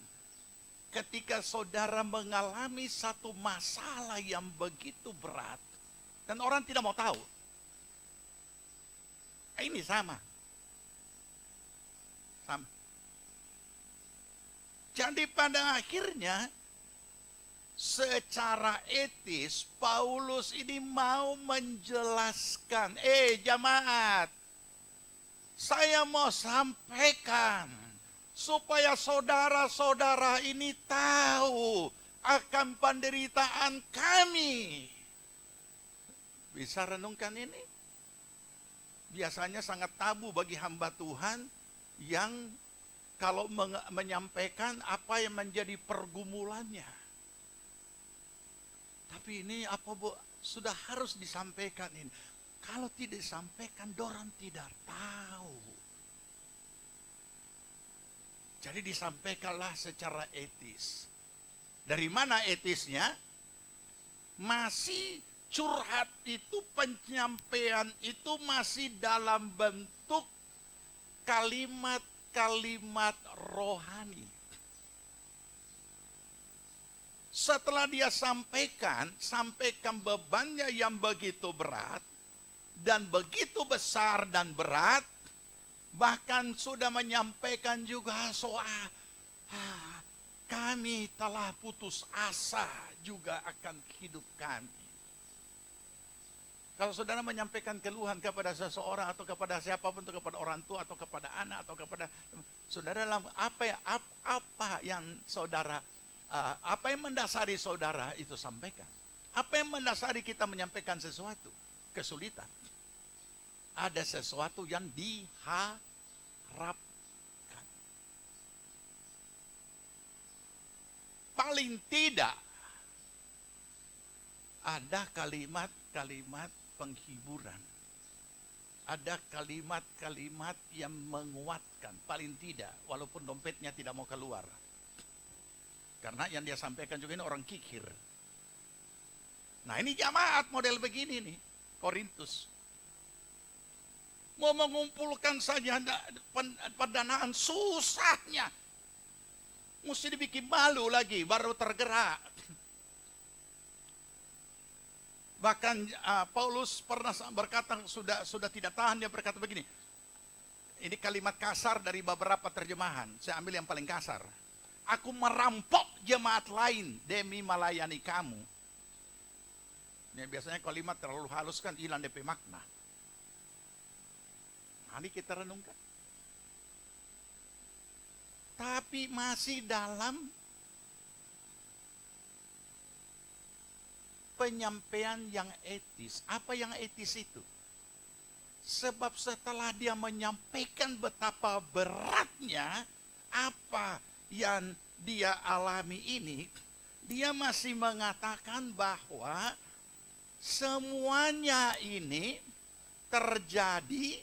ketika saudara mengalami satu masalah yang begitu berat dan orang tidak mau tahu? Ini sama. Jadi pada akhirnya secara etis Paulus ini mau menjelaskan, jemaat, saya mau sampaikan supaya saudara-saudara ini tahu akan penderitaan kami. Bisa renungkan ini? Biasanya sangat tabu bagi hamba Tuhan yang kalau menyampaikan apa yang menjadi pergumulannya. Tapi ini apa Bu? Sudah harus disampaikan ini. Kalau tidak disampaikan, dorang tidak tahu. Jadi disampaikanlah secara etis. Dari mana etisnya? Masih curhat itu, penyampaian itu masih dalam bentuk kalimat-kalimat rohani. Setelah dia sampaikan bebannya yang begitu berat dan begitu besar dan berat, bahkan sudah menyampaikan juga soal kami telah putus asa juga akan hidup kami. Kalau saudara menyampaikan keluhan kepada seseorang atau kepada siapapun, atau kepada orang tua atau kepada anak atau kepada saudara, apa yang mendasari saudara itu sampaikan? Apa yang mendasari kita menyampaikan sesuatu? Kesulitan. Ada sesuatu yang diharapkan. Paling tidak ada kalimat-kalimat penghiburan. Ada kalimat-kalimat yang menguatkan, paling tidak, walaupun dompetnya tidak mau keluar. Karena yang dia sampaikan juga ini orang kikir. Nah ini jemaat model begini nih, Korintus. Mau mengumpulkan saja pendanaan susahnya. Mesti dibikin malu lagi, baru tergerak. Bahkan Paulus pernah berkata, sudah tidak tahan, dia berkata begini. Ini kalimat kasar dari beberapa terjemahan. Saya ambil yang paling kasar. Aku merampok jemaat lain demi melayani kamu. Ini biasanya kalimat terlalu halus kan hilang DP makna. Nah, ini kita renungkan. Tapi masih dalam penyampaian yang etis. Apa yang etis itu? Sebab setelah dia menyampaikan betapa beratnya apa yang dia alami ini, dia masih mengatakan bahwa semuanya ini terjadi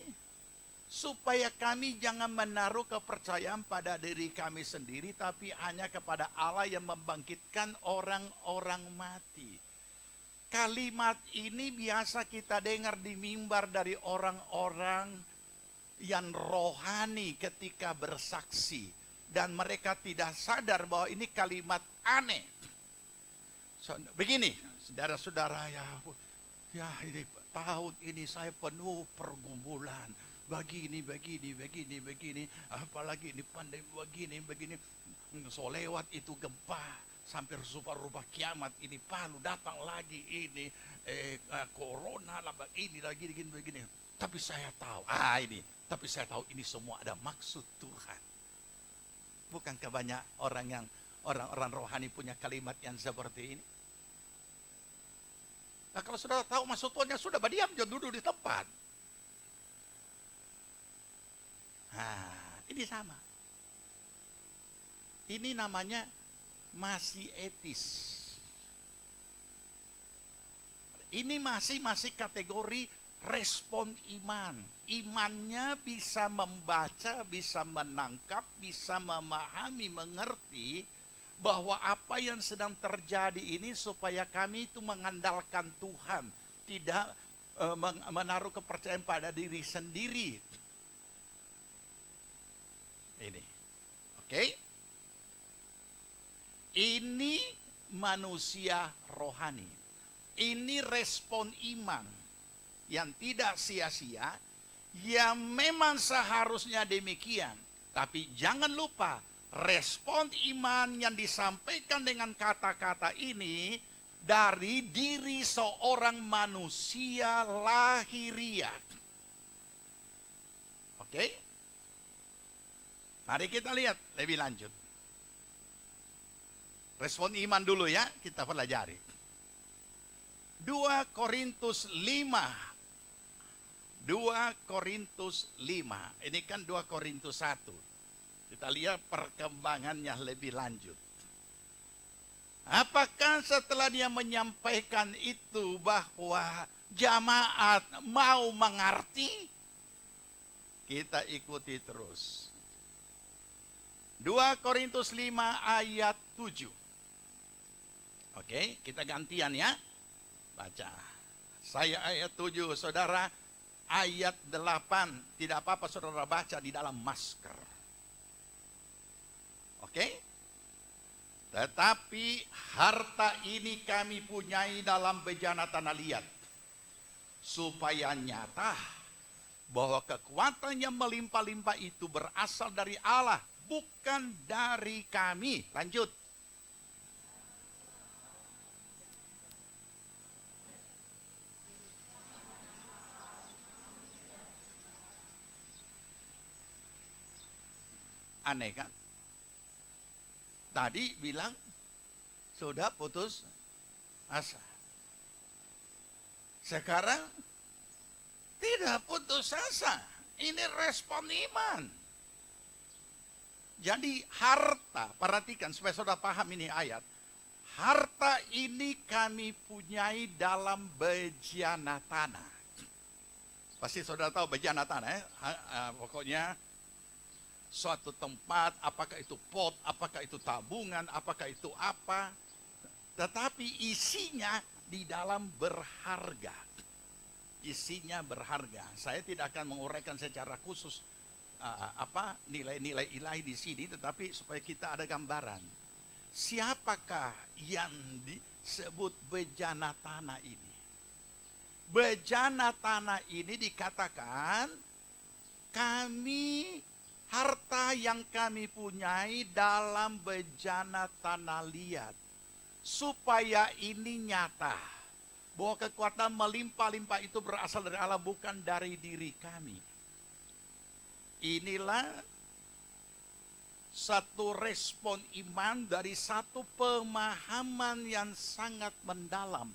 supaya kami jangan menaruh kepercayaan pada diri kami sendiri, tapi hanya kepada Allah yang membangkitkan orang-orang mati. Kalimat ini biasa kita dengar di mimbar dari orang-orang yang rohani ketika bersaksi. Dan mereka tidak sadar bahwa ini kalimat aneh. Begini, saudara-saudara, ya ini tahun ini saya penuh pergumulan. Begini. Apalagi ini pandemi begini. So lewat itu gempa. sampai rupa-rupa kiamat ini, Palu datang lagi ini, corona lah, ini lagi begini. Tapi saya tahu, tapi saya tahu ini semua ada maksud Tuhan. Bukankah banyak orang-orang rohani punya kalimat yang seperti ini? Nah, kalau sudah tahu maksud Tuhan, sudah berdiam, jangan duduk di tempat. Nah, ini sama. Ini namanya masih etis. Ini masih kategori respon iman. Imannya bisa membaca, bisa menangkap, bisa memahami, mengerti bahwa apa yang sedang terjadi ini supaya kami itu mengandalkan Tuhan, tidak menaruh kepercayaan pada diri sendiri. Ini, oke? Ini manusia rohani. Ini respon iman yang tidak sia-sia, yang memang seharusnya demikian. Tapi jangan lupa, respon iman yang disampaikan dengan kata-kata ini dari diri seorang manusia lahiriah. Oke? Mari kita lihat lebih lanjut. Respon iman dulu ya, kita pelajari. 2 Korintus 5. 2 Korintus 5. Ini kan 2 Korintus 1. Kita lihat perkembangannya lebih lanjut. Apakah setelah dia menyampaikan itu bahwa jamaat mau mengerti? Kita ikuti terus. 2 Korintus 5 ayat 7. Oke, kita gantian ya. Baca. Saya ayat 7, saudara ayat 8. Tidak apa-apa saudara baca di dalam masker. Oke? Tetapi harta ini kami punyai dalam bejana tanah liat, supaya nyata bahwa kekuatan yang melimpah-limpah itu berasal dari Allah, bukan dari kami. Lanjut. Aneh kan? Tadi bilang sudah putus asa. Sekarang tidak putus asa. Ini respon iman. Jadi harta, perhatikan supaya saudara paham ini ayat. Harta ini kami punyai dalam bejana tanah. Pasti saudara tahu bejana tanah ya. Pokoknya suatu tempat, apakah itu pot, apakah itu tabungan, apakah itu apa. Tetapi isinya di dalam berharga. Isinya berharga. Saya tidak akan menguraikan secara khusus nilai-nilai ilahi di sini, tetapi supaya kita ada gambaran. Siapakah yang disebut bejana tanah ini? Bejana tanah ini dikatakan harta yang kami punyai dalam bejana tanah liat, supaya ini nyata bahwa kekuatan melimpah-limpah itu berasal dari Allah, bukan dari diri kami. Inilah satu respon iman dari satu pemahaman yang sangat mendalam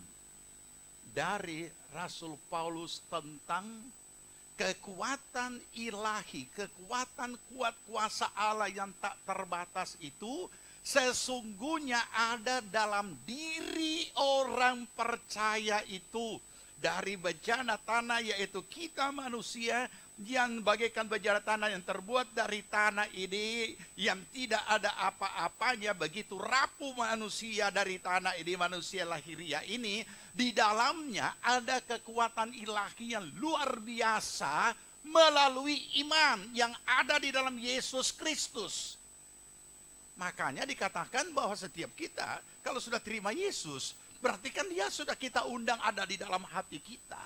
dari Rasul Paulus tentang kekuatan ilahi, kekuatan kuat kuasa Allah yang tak terbatas itu sesungguhnya ada dalam diri orang percaya itu. Dari bejana tanah, yaitu kita manusia yang bagaikan bejana tanah yang terbuat dari tanah ini, yang tidak ada apa-apanya, begitu rapuh manusia dari tanah ini, manusia lahiriah ini, di dalamnya ada kekuatan ilahi yang luar biasa melalui iman yang ada di dalam Yesus Kristus. Makanya dikatakan bahwa setiap kita kalau sudah terima Yesus, berarti kan dia sudah kita undang ada di dalam hati kita.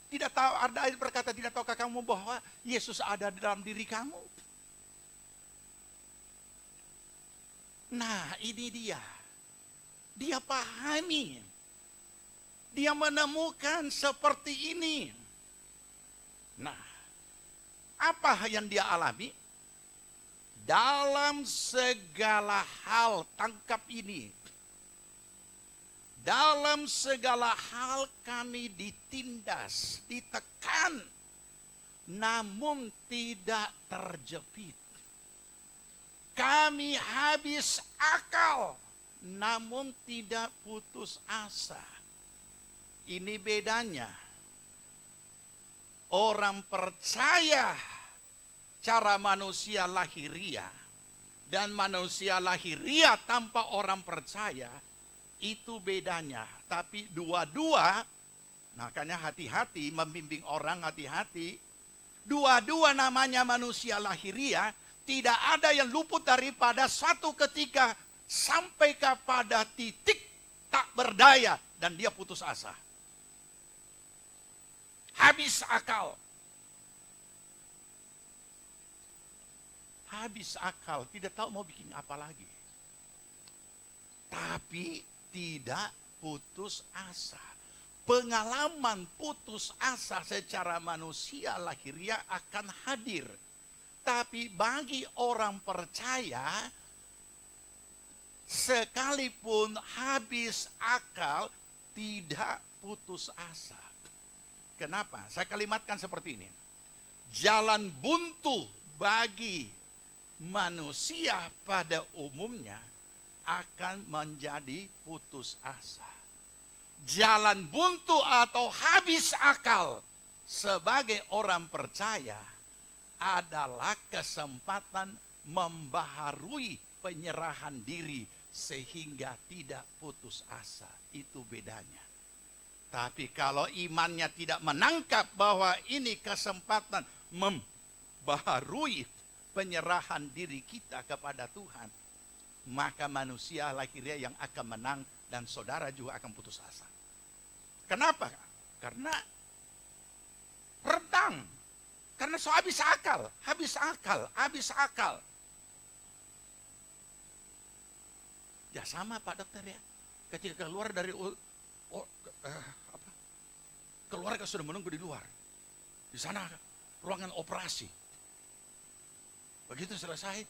Tidak tahu, ada ayat berkata, tidak tahukah kamu bahwa Yesus ada di dalam diri kamu? Nah, ini dia. Dia pahami. Dia menemukan seperti ini. Nah, apa yang dia alami? Dalam segala hal, tangkap ini. Dalam segala hal kami ditindas, ditekan, namun tidak terjepit. Kami habis akal, namun tidak putus asa. Ini bedanya. Orang percaya cara manusia lahiriah dan manusia lahiriah tanpa orang percaya, itu bedanya. Tapi dua-dua, makanya hati-hati membimbing orang, hati-hati. Dua-dua namanya manusia lahiriah, tidak ada yang luput daripada suatu ketika sampai kepada titik tak berdaya dan dia putus asa. Habis akal. Habis akal, tidak tahu mau bikin apa lagi. Tapi tidak putus asa. Pengalaman putus asa secara manusia lahiriah akan hadir. Tapi bagi orang percaya, sekalipun habis akal, tidak putus asa. Kenapa? Saya kalimatkan seperti ini. Jalan buntu bagi manusia pada umumnya akan menjadi putus asa. Jalan buntu atau habis akal sebagai orang percaya adalah kesempatan membaharui penyerahan diri sehingga tidak putus asa. Itu bedanya. Tapi kalau imannya tidak menangkap bahwa ini kesempatan membaharui penyerahan diri kita kepada Tuhan, maka manusia lahiriah yang akan menang dan saudara juga akan putus asa. Kenapa? Karena redang. Karena so habis akal, habis akal, habis akal. Ya sama Pak Dokter ya. Ketika keluar dari keluarga sudah menunggu di luar. Di sana ruangan operasi. Begitu selesai,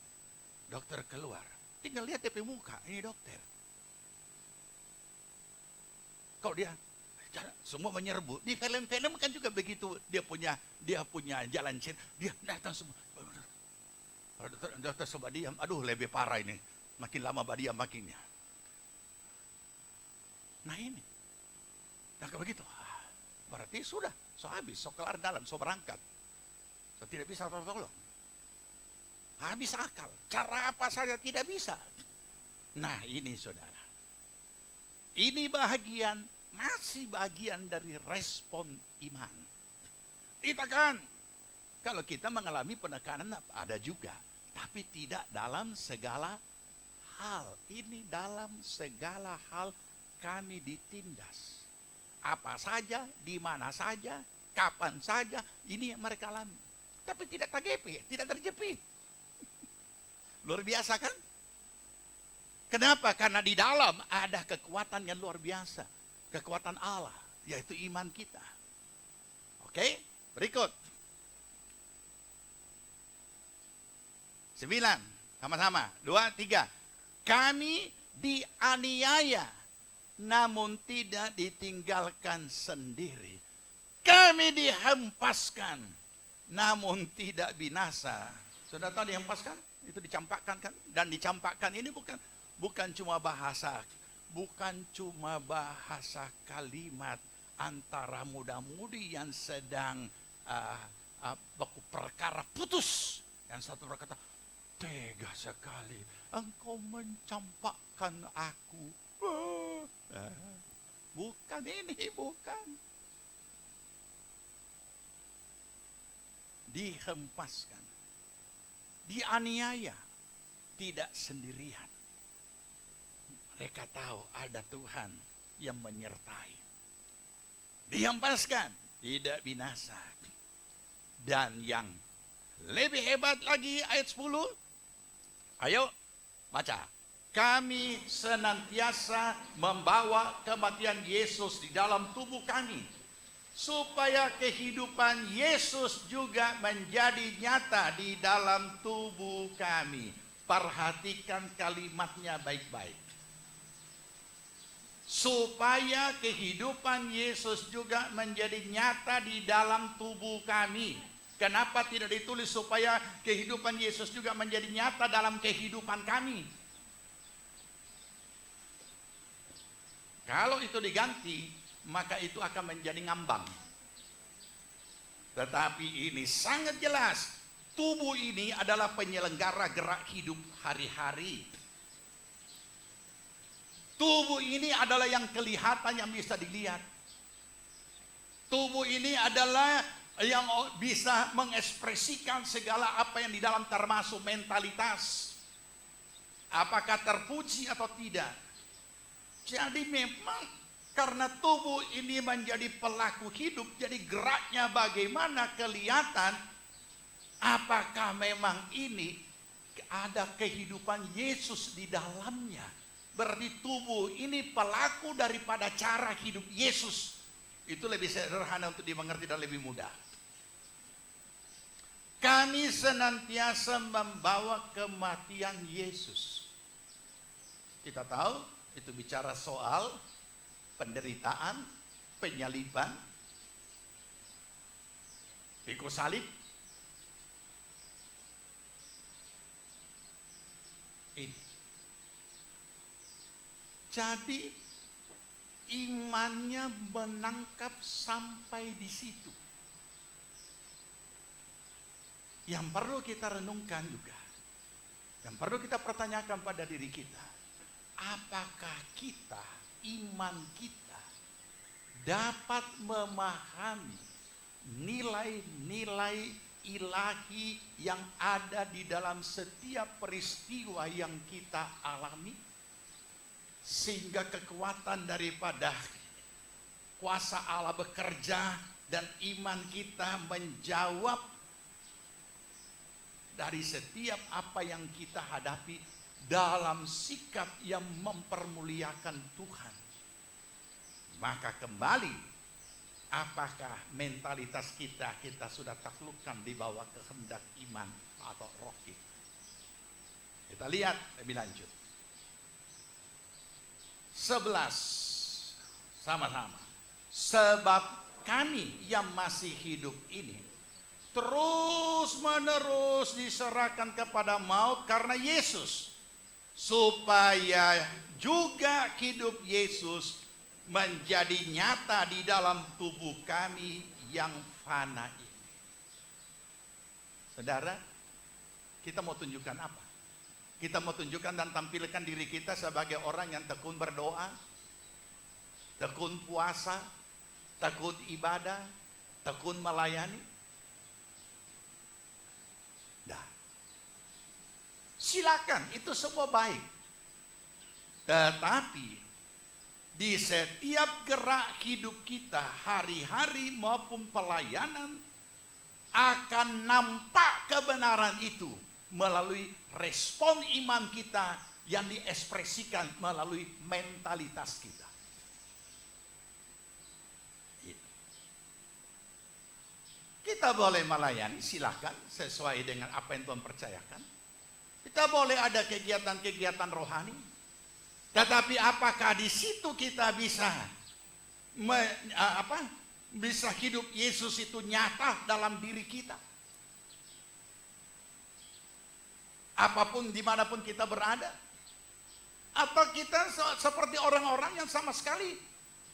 dokter keluar. Tinggal lihat DP muka, ini dokter. Kok dia semua menyerbu. Di film-film kan juga begitu. Dia punya jalan cerita. Dia datang semua. Dokter coba diam. Aduh, lebih parah ini. Makin lama diam makinnya. Nah ini. Nah begitu. Berarti sudah. So habis. So kelar dalam. So berangkat. So tidak bisa tolong. Habis akal. Cara apa saja tidak bisa. Nah ini saudara. Ini masih bagian dari respon iman. Ditekan. Kalau kita mengalami penekanan ada juga. Tapi tidak dalam segala hal. Ini dalam segala hal kami ditindas. Apa saja, di mana saja, kapan saja, ini yang mereka alami. Tapi tidak terjepit, tidak terjepit. Luar biasa kan? Kenapa? Karena di dalam ada kekuatan yang luar biasa. Kekuatan Allah, yaitu iman kita. Oke, berikut. 9, sama-sama. 2, 3. Kami dianiaya, namun tidak ditinggalkan sendiri. Kami dihempaskan, namun tidak binasa. Sudah tahu dihempaskan? Itu dicampakkan kan? Dan dicampakkan ini bukan cuma bahasa, kalimat antara muda-mudi yang sedang perkara putus. Yang satu berkata, tega sekali engkau mencampakkan aku. Bukan ini, bukan. Dihempaskan, dianiaya, tidak sendirian. Mereka tahu ada Tuhan yang menyertai. Dihempaskan, tidak binasa. Dan yang lebih hebat lagi ayat 10. Ayo baca. kami senantiasa membawa kematian Yesus di dalam tubuh kami, supaya kehidupan Yesus juga menjadi nyata di dalam tubuh kami. Perhatikan kalimatnya baik-baik. Supaya kehidupan Yesus juga menjadi nyata di dalam tubuh kami. Kenapa tidak ditulis supaya kehidupan Yesus juga menjadi nyata dalam kehidupan kami? Kalau itu diganti, maka itu akan menjadi ngambang. Tetapi ini sangat jelas. Tubuh ini adalah penyelenggara gerak hidup hari-hari. Tubuh ini adalah yang kelihatan, yang bisa dilihat. Tubuh ini adalah yang bisa mengekspresikan segala apa yang di dalam, termasuk mentalitas. Apakah terpuji atau tidak. Jadi memang karena tubuh ini menjadi pelaku hidup, jadi geraknya bagaimana kelihatan. Apakah memang ini ada kehidupan Yesus di dalamnya? Berarti tubuh ini pelaku daripada cara hidup Yesus. Itu lebih sederhana untuk dimengerti dan lebih mudah. Kami senantiasa membawa kematian Yesus. Kita tahu itu bicara soal penderitaan, penyaliban, pikul salib. Ini. Jadi imannya menangkap sampai di situ. Yang perlu kita renungkan juga, yang perlu kita pertanyakan pada diri kita, apakah kita, iman kita dapat memahami nilai-nilai ilahi yang ada di dalam setiap peristiwa yang kita alami, sehingga kekuatan daripada kuasa Allah bekerja dan iman kita menjawab dari setiap apa yang kita hadapi dalam sikap yang mempermuliakan Tuhan. Maka kembali, apakah mentalitas kita sudah taklukkan di bawah kehendak iman atau roh kita? Kita lihat lebih lanjut. 11 sama-sama. Sebab kami yang masih hidup ini terus menerus diserahkan kepada maut karena Yesus, supaya juga hidup Yesus menjadi nyata di dalam tubuh kami yang fana ini. Saudara, kita mau tunjukkan apa? Kita mau tunjukkan dan tampilkan diri kita sebagai orang yang tekun berdoa, tekun puasa, tekun ibadah, tekun melayani. Dah. Silakan, itu semua baik. Tetapi di setiap gerak hidup kita, hari-hari maupun pelayanan, akan nampak kebenaran itu melalui respon iman kita yang diekspresikan melalui mentalitas kita. Kita boleh melayani, silahkan, sesuai dengan apa yang Tuhan percayakan. Kita boleh ada kegiatan-kegiatan rohani. Tetapi apakah di situ kita bisa bisa hidup Yesus itu nyata dalam diri kita? Apapun dimanapun kita berada? Atau kita seperti orang-orang yang sama sekali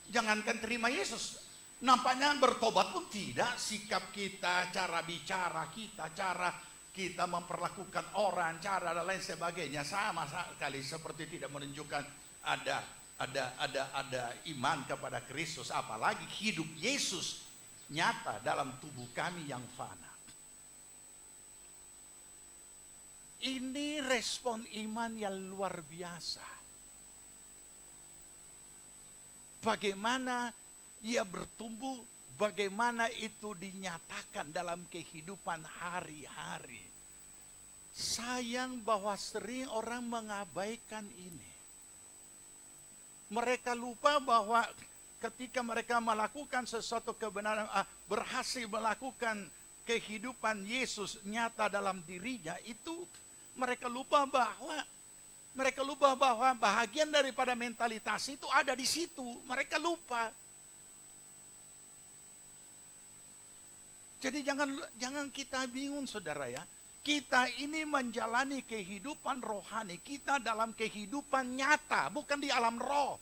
jangankan terima Yesus, nampaknya bertobat pun tidak. Sikap kita, cara bicara kita, cara kita memperlakukan orang, cara dan lain sebagainya sama sekali seperti tidak menunjukkan ada iman kepada Kristus, apalagi hidup Yesus nyata dalam tubuh kami yang fana. Ini respon iman yang luar biasa. Bagaimana ia bertumbuh, bagaimana itu dinyatakan dalam kehidupan hari-hari. Sayang bahwa sering orang mengabaikan ini. Mereka lupa bahwa ketika mereka melakukan sesuatu kebenaran, berhasil melakukan kehidupan Yesus nyata dalam dirinya, itu mereka lupa bahwa bahagian daripada mentalitas itu ada di situ. Mereka lupa. Jadi jangan kita bingung, saudara ya. Kita ini menjalani kehidupan rohani kita dalam kehidupan nyata, bukan di alam roh.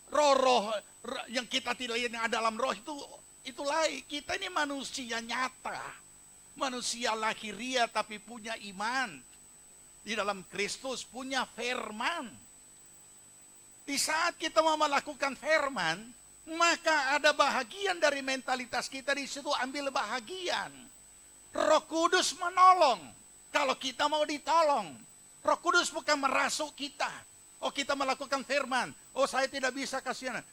Roh yang kita tidak lihat yang ada dalam roh itu lain. Kita ini manusia nyata, manusia lahiriah tapi punya iman. Di dalam Kristus punya firman. Di saat kita mau melakukan firman, maka ada bahagian dari mentalitas kita di situ, ambil bahagian. Roh Kudus menolong kalau kita mau ditolong. Roh Kudus bukan merasuk kita. Oh, kita melakukan firman. Oh, saya tidak bisa, kasihan.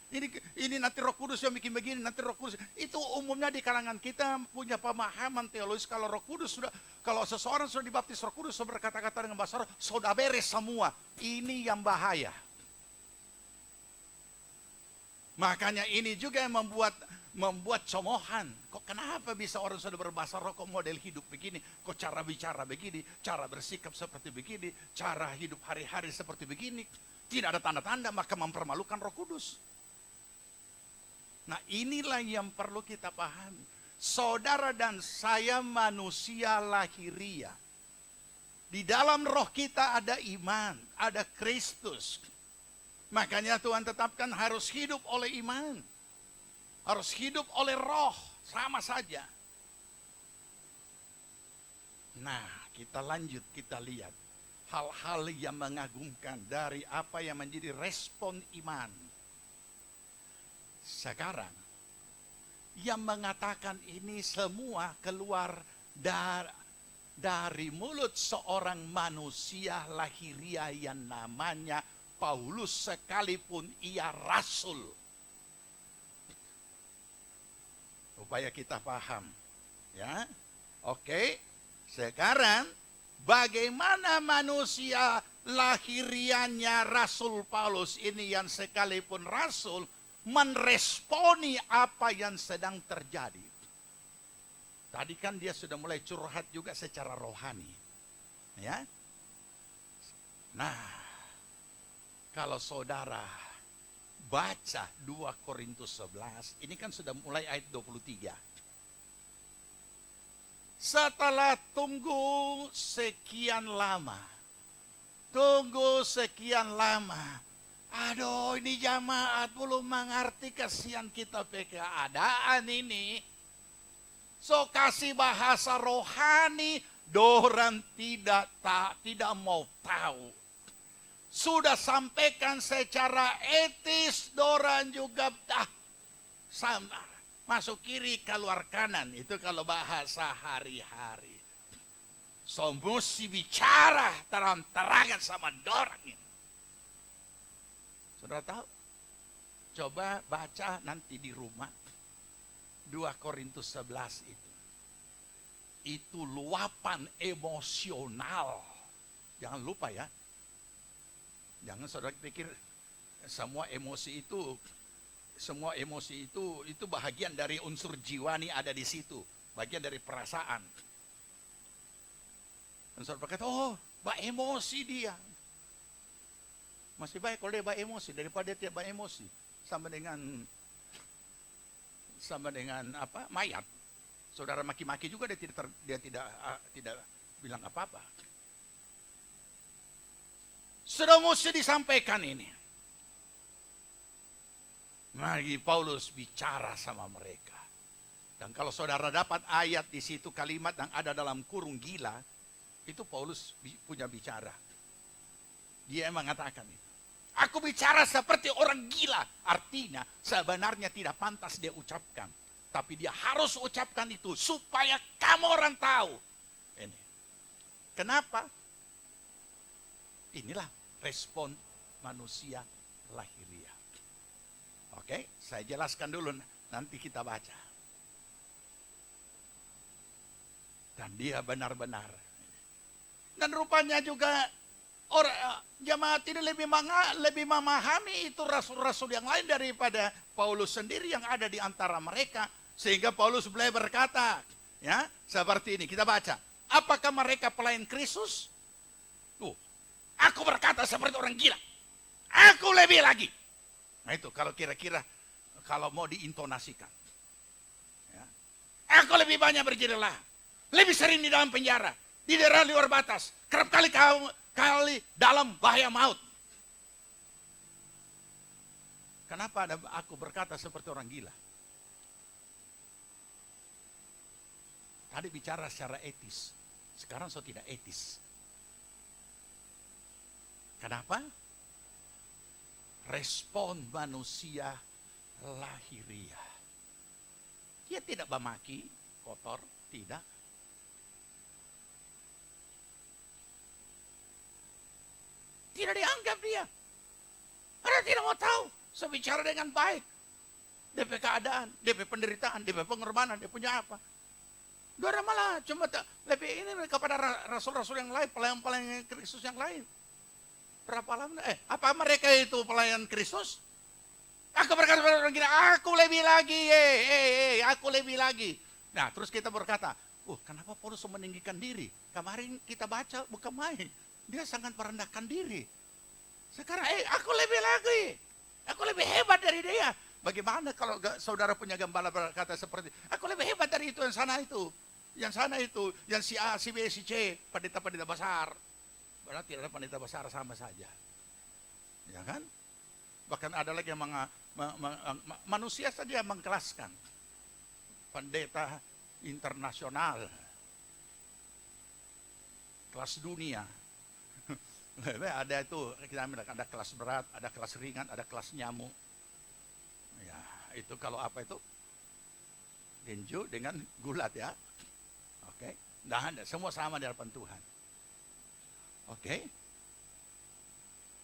Ini nanti Roh Kudus yang bikin begini, nanti Roh Kudus. Itu umumnya di kalangan kita punya pemahaman teologis kalau Roh Kudus kalau seseorang sudah dibaptis Roh Kudus, sudah berkata-kata dengan bahasa roh, sudah beres semua. Ini yang bahaya. Makanya ini juga yang membuat cemoohan. Kok kenapa bisa orang sudah berbahasa roh, kok model hidup begini, kok cara bicara begini, cara bersikap seperti begini, cara hidup hari-hari seperti begini. Tidak ada tanda-tanda, maka mempermalukan Roh Kudus. Nah, inilah yang perlu kita pahami. Saudara dan saya manusia lahiriah. Di dalam roh kita ada iman, ada Kristus. Makanya Tuhan tetapkan harus hidup oleh iman. Harus hidup oleh roh, sama saja. Nah, kita lanjut, kita lihat hal-hal yang mengagumkan dari apa yang menjadi respon iman. Sekarang, yang mengatakan ini semua keluar dari mulut seorang manusia lahiriah yang namanya Paulus, sekalipun ia rasul. Supaya kita paham, ya. Oke, sekarang bagaimana manusia lahiriannya Rasul Paulus ini yang sekalipun rasul meresponi apa yang sedang terjadi. Tadi kan dia sudah mulai curhat juga secara rohani, ya. Nah, kalau saudara baca 2 Korintus 11, ini kan sudah mulai ayat 23. Setelah tunggu sekian lama, aduh, ini jamaat belum mengerti, kasihan kita keadaan ini. So kasih bahasa rohani, dorang tidak mau tahu. Sudah sampaikan secara etis, dorang juga sama. Masuk kiri, keluar kanan. Itu kalau bahasa hari-hari. So mesti bicara terang-terangan sama dorang ini. Sudah tahu? Coba baca nanti di rumah. 2 Korintus 11 itu. Itu luapan emosional. Jangan lupa ya. Jangan saudara pikir semua emosi itu bahagian dari unsur jiwani ada di situ, bagian dari perasaan. Dan saudara berkata, oh, emosi dia. Masih baik kalau dia emosi daripada dia tidak emosi, sama dengan apa? Mayat. Saudara maki-maki juga dia tidak bilang apa-apa. Sudah mesti disampaikan ini. Mari Paulus bicara sama mereka. Dan kalau saudara dapat ayat di situ, kalimat yang ada dalam kurung gila, itu Paulus punya bicara. Dia mengatakan itu. Aku bicara seperti orang gila. Artinya sebenarnya tidak pantas dia ucapkan. Tapi dia harus ucapkan itu supaya kamu orang tahu. Ini. Kenapa? Inilah respon manusia lahiriah. Oke, saya jelaskan dulu, nanti kita baca. Dan dia benar-benar Dan rupanya juga jemaat ini lebih memahami itu rasul-rasul yang lain daripada Paulus sendiri yang ada di antara mereka. Sehingga Paulus mulai berkata, ya, seperti ini kita baca. Apakah mereka pelayan Kristus? Tuh, aku berkata seperti orang gila. Aku lebih lagi. Nah itu kalau kira-kira kalau mau diintonasikan. Ya. Aku lebih banyak berjerilah. Lebih sering di dalam penjara. Di daerah luar batas. Kerap kali dalam bahaya maut. Kenapa aku berkata seperti orang gila? Tadi bicara secara etis. Sekarang so tidak etis. Kenapa? Respon manusia lahiriah. Dia tidak memaki, kotor, tidak. Tidak dianggap dia. Karena tidak mau tahu. Saya bicara dengan baik. DP keadaan, DP penderitaan, DP pengorbanan, dia punya apa. Dia malah cuma lebih ini kepada rasul-rasul yang lain, pelayan-pelayan Kristus yang lain. Berapa lama? Apa mereka itu pelayan Kristus? Aku berkata pada orang gini, aku lebih lagi, aku lebih lagi. Nah, terus kita berkata, kenapa Paulus meninggikan diri? Kemarin kita baca, bukan main. Dia sangat merendahkan diri. Sekarang, aku lebih lagi. Aku lebih hebat dari dia. Bagaimana kalau saudara punya gembala berkata seperti, aku lebih hebat dari itu, yang sana itu. Yang sana itu, yang si A, si B, si C, pendeta-pendeta besar. Berarti ada pendeta besar sama saja. Ya kan? Bahkan ada lagi yang manusia saja yang mengkelaskan. Pendeta internasional. Kelas dunia. Ada itu, kita ambil, ada kelas berat, ada kelas ringan, ada kelas nyamuk. Ya, itu kalau apa itu? Denju dengan gulat ya. Oke. Nah, semua sama di hadapan Tuhan. Oke.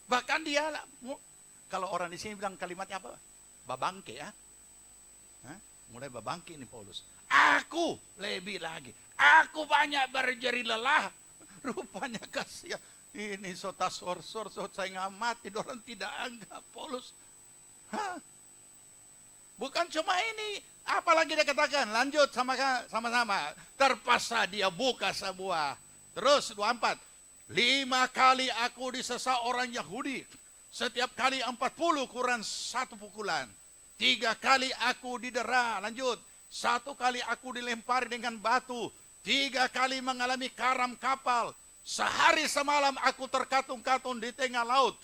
Bahkan dia, kalau orang di sini bilang kalimatnya apa? Babangke ya. Mulai babangke ini Paulus. Aku lebih lagi. Aku banyak berjeri lelah. Rupanya kasihan. Ini sota sor-sor, saya nggak mati. Orang tidak anggap Paulus. Bukan cuma ini. Apalagi dia katakan. Lanjut sama-sama. Terpaksa dia buka sebuah. Terus 24. 5 kali aku disesat orang Yahudi. Setiap kali 40 kurang 1 pukulan. 3 kali aku didera. Lanjut. 1 kali aku dilempari dengan batu. 3 kali mengalami karam kapal. Sehari semalam aku terkatung-katung di tengah laut.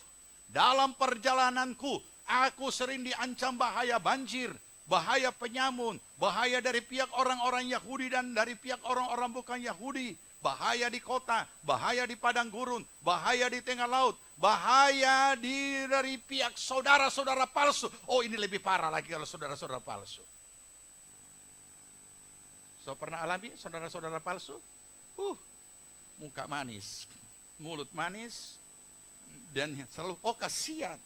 Dalam perjalananku, aku sering diancam bahaya banjir, bahaya penyamun, bahaya dari pihak orang-orang Yahudi dan dari pihak orang-orang bukan Yahudi. Bahaya di kota, bahaya di padang gurun, bahaya di tengah laut, bahaya dari pihak saudara-saudara palsu. Oh, ini lebih parah lagi kalau saudara-saudara palsu. So, pernah alami saudara-saudara palsu? Muka manis, mulut manis, dan selalu, kasihan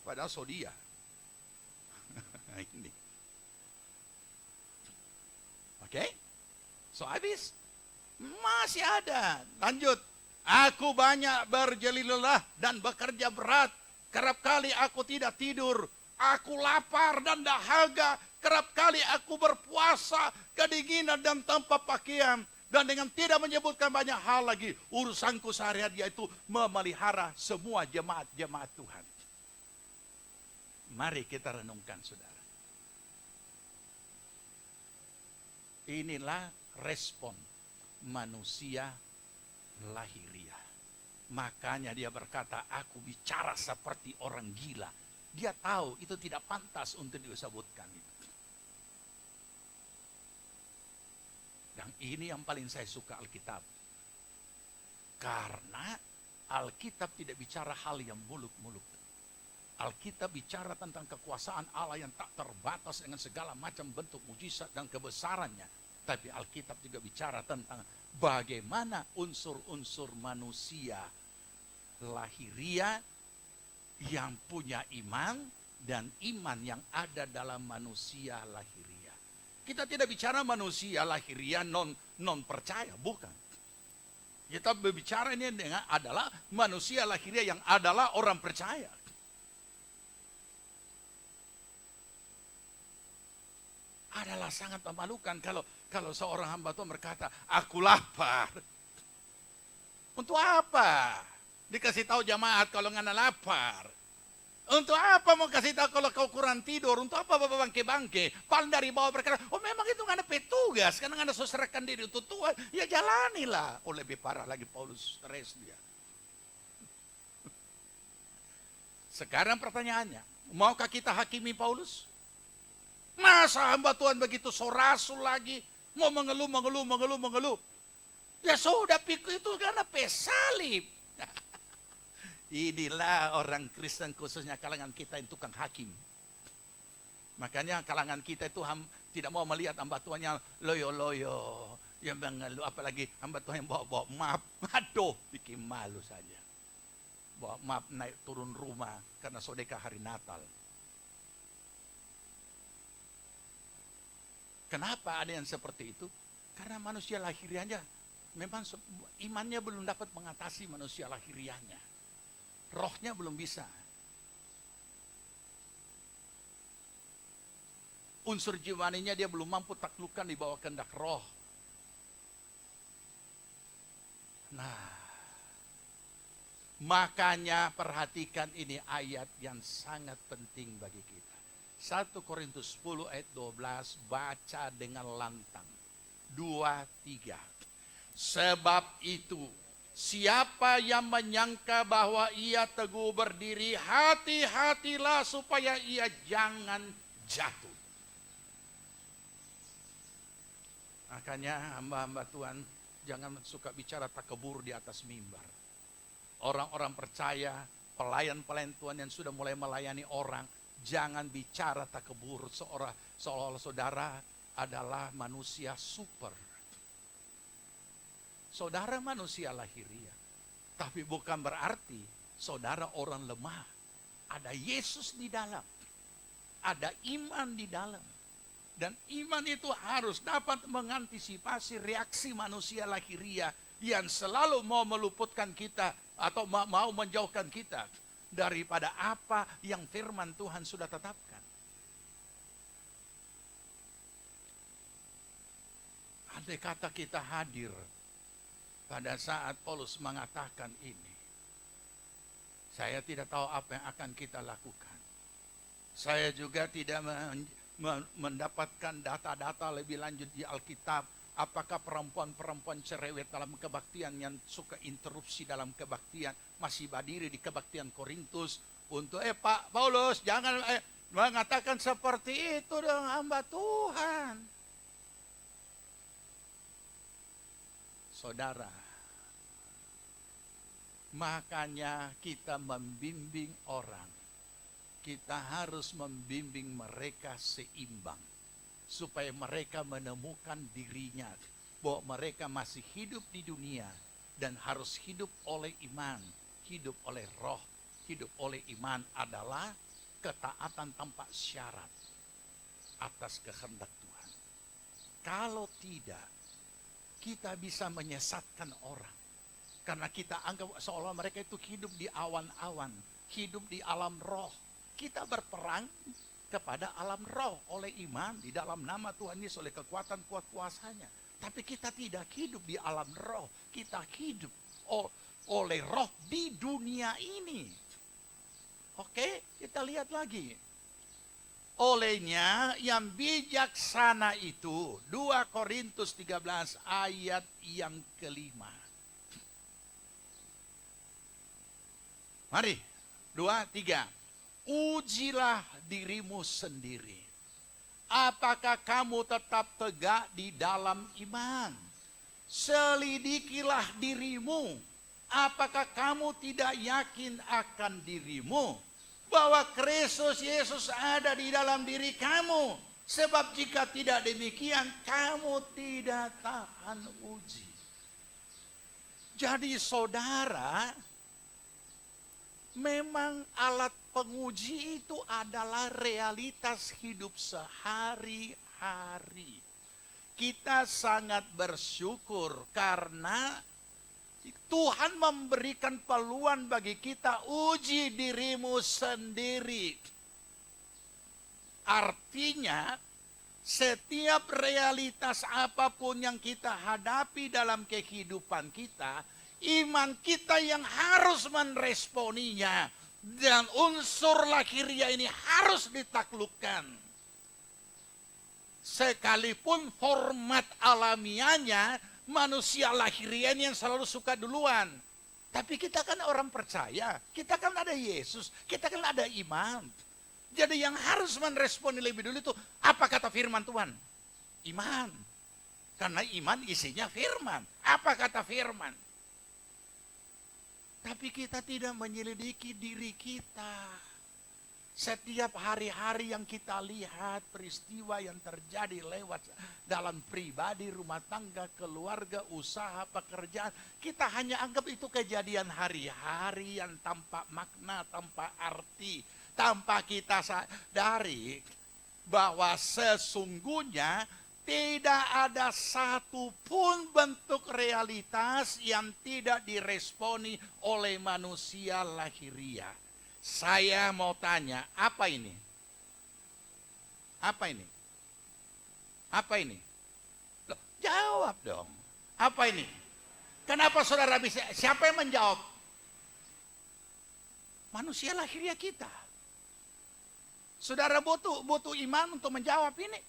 padahal dia. Ini. Oke? So, habis. Masih ada. Lanjut. Aku banyak berjeli lelah dan bekerja berat. Kerap kali aku tidak tidur. Aku lapar dan dahaga. Kerap kali aku berpuasa, kedinginan dan tanpa pakaian. Dan dengan tidak menyebutkan banyak hal lagi, urusanku sehari-hari yaitu memelihara semua jemaat-jemaat Tuhan. Mari kita renungkan, saudara. Inilah respon manusia lahiriah. Makanya dia berkata, aku bicara seperti orang gila. Dia tahu itu tidak pantas untuk disebutkan itu. Dan ini yang paling saya suka Alkitab. Karena Alkitab tidak bicara hal yang muluk-muluk. Alkitab bicara tentang kekuasaan Allah yang tak terbatas dengan segala macam bentuk mujizat dan kebesarannya. Tapi Alkitab juga bicara tentang bagaimana unsur-unsur manusia lahiriah yang punya iman dan iman yang ada dalam manusia lahiriah. Kita tidak bicara manusia lahiriah non percaya, bukan. Kita berbicara ini dengan adalah manusia lahiriah yang adalah orang percaya. Adalah sangat memalukan kalau seorang hamba Tuhan berkata, aku lapar. Untuk apa? Dikasih tahu jamaat kalau nggak lapar. Untuk apa mau kasih tahu kalau kau kurang tidur? Untuk apa bapak bangke-bangke? Paling dari bawah berkata, oh memang itu nggak ada petugas, karena nggak ada serahkan diri untuk Tuhan. Ya jalanilah. Oh lebih parah lagi Paulus, stres dia. Sekarang pertanyaannya, maukah kita hakimi Paulus? Masa hamba Tuhan begitu so rasul lagi, mau mengeluh. Ya sudah pikir itu karena pesalib. Inilah orang Kristen khususnya kalangan kita yang tukang hakim. Makanya kalangan kita itu tidak mau melihat hamba Tuhan yang loyo-loyo, yang mengeluh, apalagi hamba Tuhan yang bawa map. Aduh, bikin malu saja. Bawa map naik turun rumah karena sedekah hari Natal. Kenapa ada yang seperti itu? Karena manusia lahiriahnya memang imannya belum dapat mengatasi manusia lahiriahnya. Rohnya belum bisa. Unsur jiwaninya dia belum mampu taklukkan di bawah kehendak roh. Nah, makanya perhatikan ini ayat yang sangat penting bagi kita. 1 Korintus 10 ayat 12, baca dengan lantang. 2, 3. Sebab itu, siapa yang menyangka bahwa ia teguh berdiri, hati-hatilah supaya ia jangan jatuh. Makanya hamba-hamba Tuhan jangan suka bicara takabur di atas mimbar. Orang-orang percaya, pelayan-pelayan Tuhan yang sudah mulai melayani orang, jangan bicara takabur seolah-olah saudara adalah manusia super. Saudara manusia lahiriah, tapi bukan berarti saudara orang lemah. Ada Yesus di dalam, ada iman di dalam. Dan iman itu harus dapat mengantisipasi reaksi manusia lahiriah yang selalu mau meluputkan kita atau mau menjauhkan kita daripada apa yang firman Tuhan sudah tetapkan. Andai kata kita hadir pada saat Paulus mengatakan ini, saya tidak tahu apa yang akan kita lakukan. Saya juga tidak mendapatkan data-data lebih lanjut di Alkitab. Apakah perempuan-perempuan cerewet dalam kebaktian yang suka interupsi dalam kebaktian masih berdiri di kebaktian Korintus untuk Pak Paulus jangan mengatakan seperti itu dong hamba Tuhan. Saudara, makanya kita membimbing orang. Kita harus membimbing mereka seimbang. Supaya mereka menemukan dirinya. Bahwa mereka masih hidup di dunia. Dan harus hidup oleh iman. Hidup oleh roh. Hidup oleh iman adalah ketaatan tanpa syarat. Atas kehendak Tuhan. Kalau tidak, kita bisa menyesatkan orang. Karena kita anggap seolah mereka itu hidup di awan-awan. Hidup di alam roh. Kita berperang kepada alam roh oleh iman di dalam nama Tuhan Yesus oleh kekuatan kuasanya. Tapi kita tidak hidup di alam roh. Kita hidup oleh roh di dunia ini. Oke, kita lihat lagi. Olehnya yang bijaksana itu 2 Korintus 13 ayat yang kelima. Mari, 2, 3. Ujilah dirimu sendiri. Apakah kamu tetap tegak di dalam iman? Selidikilah dirimu. Apakah kamu tidak yakin akan dirimu? Bahwa Kristus Yesus ada di dalam diri kamu. Sebab jika tidak demikian, kamu tidak tahan uji. Jadi saudara, memang alat penguji itu adalah realitas hidup sehari-hari. Kita sangat bersyukur karena Tuhan memberikan peluang bagi kita uji dirimu sendiri. Artinya, setiap realitas apapun yang kita hadapi dalam kehidupan kita, iman kita yang harus meresponinya. Dan unsur lahiriah ini harus ditaklukkan. Sekalipun format alamiahnya, manusia lahiriah yang selalu suka duluan. Tapi kita kan orang percaya, kita kan ada Yesus, kita kan ada iman. Jadi yang harus meresponi lebih dulu itu, apa kata firman Tuhan? Iman. Karena iman isinya firman. Apa kata firman? Tapi kita tidak menyelidiki diri kita. Setiap hari-hari yang kita lihat peristiwa yang terjadi lewat dalam pribadi, rumah tangga, keluarga, usaha, pekerjaan. Kita hanya anggap itu kejadian hari-hari yang tanpa makna, tanpa arti. Tanpa kita sadari bahwa sesungguhnya tidak ada satupun bentuk realitas yang tidak diresponi oleh manusia lahiriah. Saya mau tanya, apa ini? Apa ini? Apa ini? Loh, jawab dong. Apa ini? Kenapa saudara bisa? Siapa yang menjawab? Manusia lahiriah kita. Saudara butuh iman untuk menjawab ini.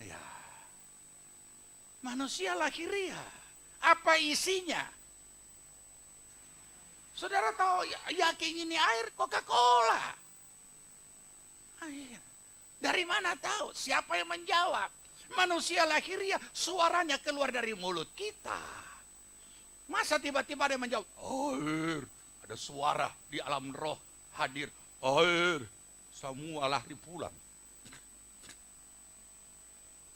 Ya. Manusia lahiriah. Apa isinya? Saudara tahu yakin ini air Coca-Cola. Air. Dari mana tahu? Siapa yang menjawab? Manusia lahiriah, suaranya keluar dari mulut kita. Masa tiba-tiba ada yang menjawab, air. Ada suara di alam roh hadir. Air. Semua lari pulang.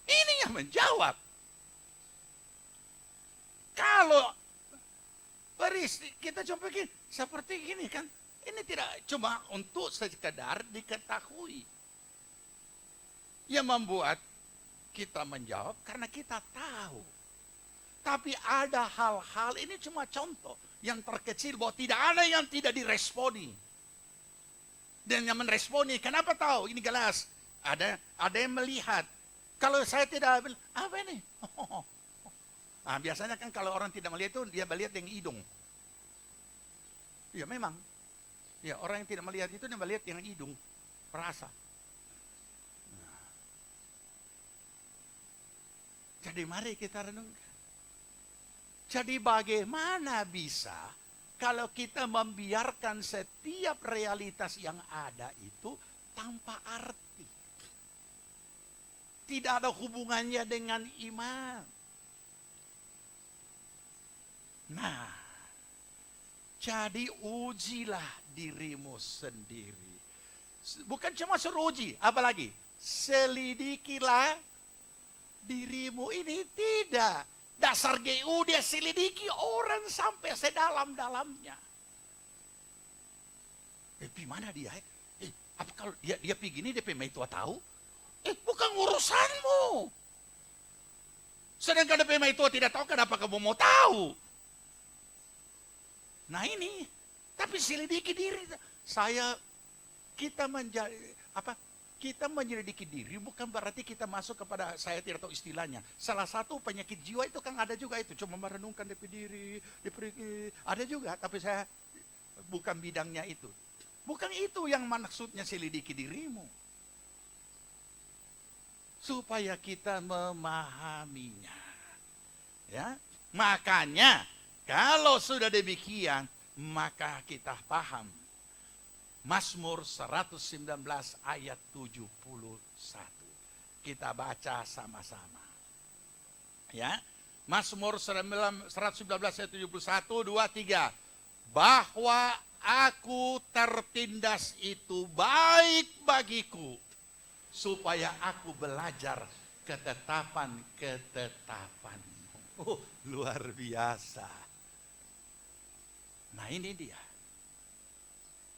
Ini yang menjawab. Kalau kita coba begini, seperti ini kan. Ini tidak cuma untuk sekedar diketahui. Yang membuat kita menjawab karena kita tahu. Tapi ada hal-hal, ini cuma contoh yang terkecil bahwa tidak ada yang tidak diresponi. Dan yang meresponi, kenapa tahu? Ini jelas. Ada yang melihat. Kalau saya tidak, apa ini? Nah, biasanya kan kalau orang tidak melihat itu, dia melihat yang hidung. Ya memang. Ya, orang yang tidak melihat itu, dia melihat yang hidung. Perasa. Nah. Jadi mari kita renungkan. Jadi bagaimana bisa kalau kita membiarkan setiap realitas yang ada itu tanpa arti? Tidak ada hubungannya dengan iman. Nah, jadi ujilah dirimu sendiri. Bukan cuma suruh uji, apalagi selidikilah dirimu ini tidak. Dasar GU dia selidiki orang sampai sedalam-dalamnya. Gimana dia? Apa kalau dia pergi gini, dia memang itu tahu? Bukan urusanmu. Sedangkan dia memang itu tidak tahu, kenapa kamu mau tahu? Nah ini, tapi selidiki diri. Kita menjadi apa? Kita menyelidiki diri bukan berarti kita masuk kepada, saya tidak tahu istilahnya. Salah satu penyakit jiwa itu kan ada juga itu. Cuma merenungkan DP diri, ada juga. Tapi saya bukan bidangnya itu. Bukan itu yang maksudnya selidiki dirimu. Supaya kita memahaminya. Ya, makanya kalau sudah demikian, maka kita paham. Mazmur 119 ayat 71. Kita baca sama-sama. Ya. Mazmur 119 ayat 71, 2, 3. Bahwa aku tertindas itu baik bagiku, supaya aku belajar ketetapan-ketetapanmu. Luar biasa. Nah ini dia.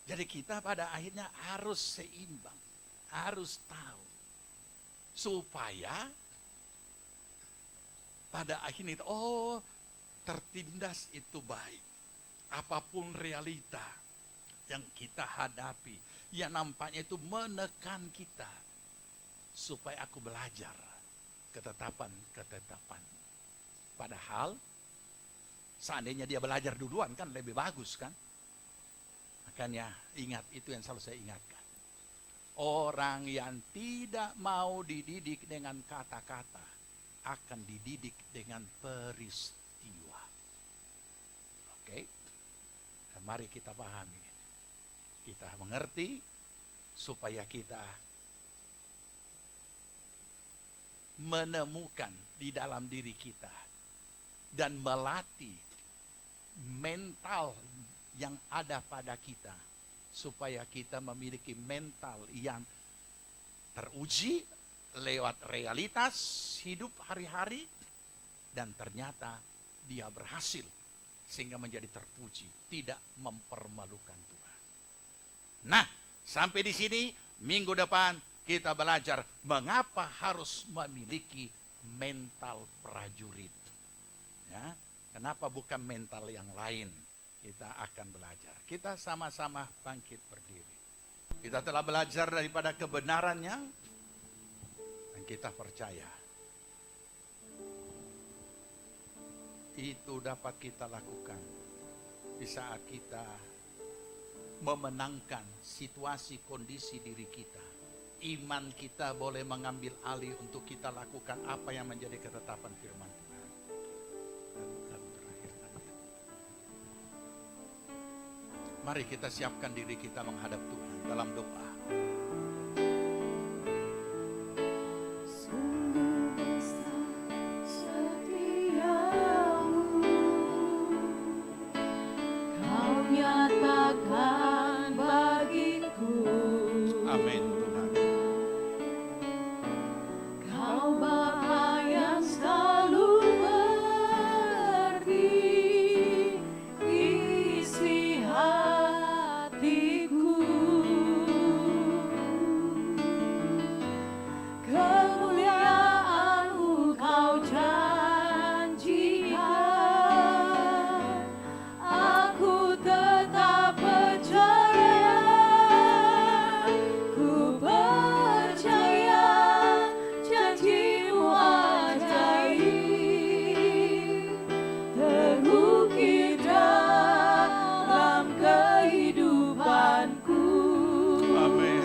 Jadi kita pada akhirnya harus seimbang, harus tahu. Supaya pada akhirnya, oh tertindas itu baik. Apapun realita yang kita hadapi, yang nampaknya itu menekan kita, supaya aku belajar ketetapan. Padahal seandainya dia belajar duluan kan lebih bagus kan. Makanya ingat, itu yang selalu saya ingatkan. Orang yang tidak mau dididik dengan kata-kata akan dididik dengan peristiwa. Oke? Dan mari kita pahami. Kita mengerti supaya kita menemukan di dalam diri kita dan melatih mental yang ada pada kita, supaya kita memiliki mental yang teruji lewat realitas hidup hari-hari, dan ternyata dia berhasil sehingga menjadi terpuji, tidak mempermalukan Tuhan. Nah, sampai di sini minggu depan kita belajar mengapa harus memiliki mental prajurit. Ya, kenapa bukan mental yang lain? Kita akan belajar. Kita sama-sama bangkit berdiri. Kita telah belajar daripada kebenarannya, dan kita percaya itu dapat kita lakukan di saat kita memenangkan situasi kondisi diri kita. Iman kita boleh mengambil alih untuk kita lakukan apa yang menjadi ketetapan firman Tuhan. Lagu terakhir tadi. Mari kita siapkan diri kita menghadap Tuhan dalam doa. Amin Tuhan. Kau Bapa yang selalu mengerti isi hatiku. Kemuliaan-Mu Kau janjikan, aku tetap percaya. Ku percaya janji-Mu ajaib, terukir dalam kehidupanku. Amin.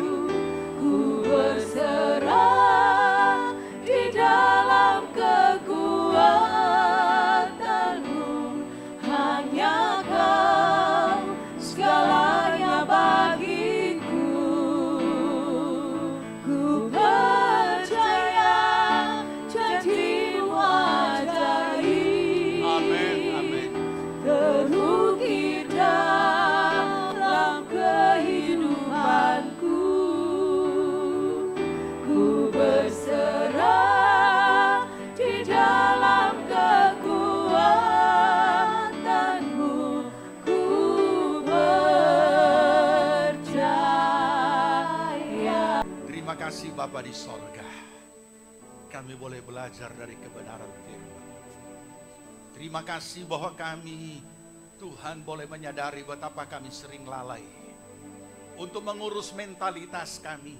Ku berserah di dalam kekuatan-Mu, hanya Kau segalanya bagiku. Ku percaya janji-Mu ajaib, Amin. Amin. terukir dalam kehidupanku. Ku berserah di dalam kekuatan-Mu, ku percaya. Terima kasih Bapa di sorga. Kami boleh belajar dari kebenaran firman. Terima kasih bahwa kami, Tuhan, boleh menyadari betapa kami sering lalai untuk mengurus mentalitas kami.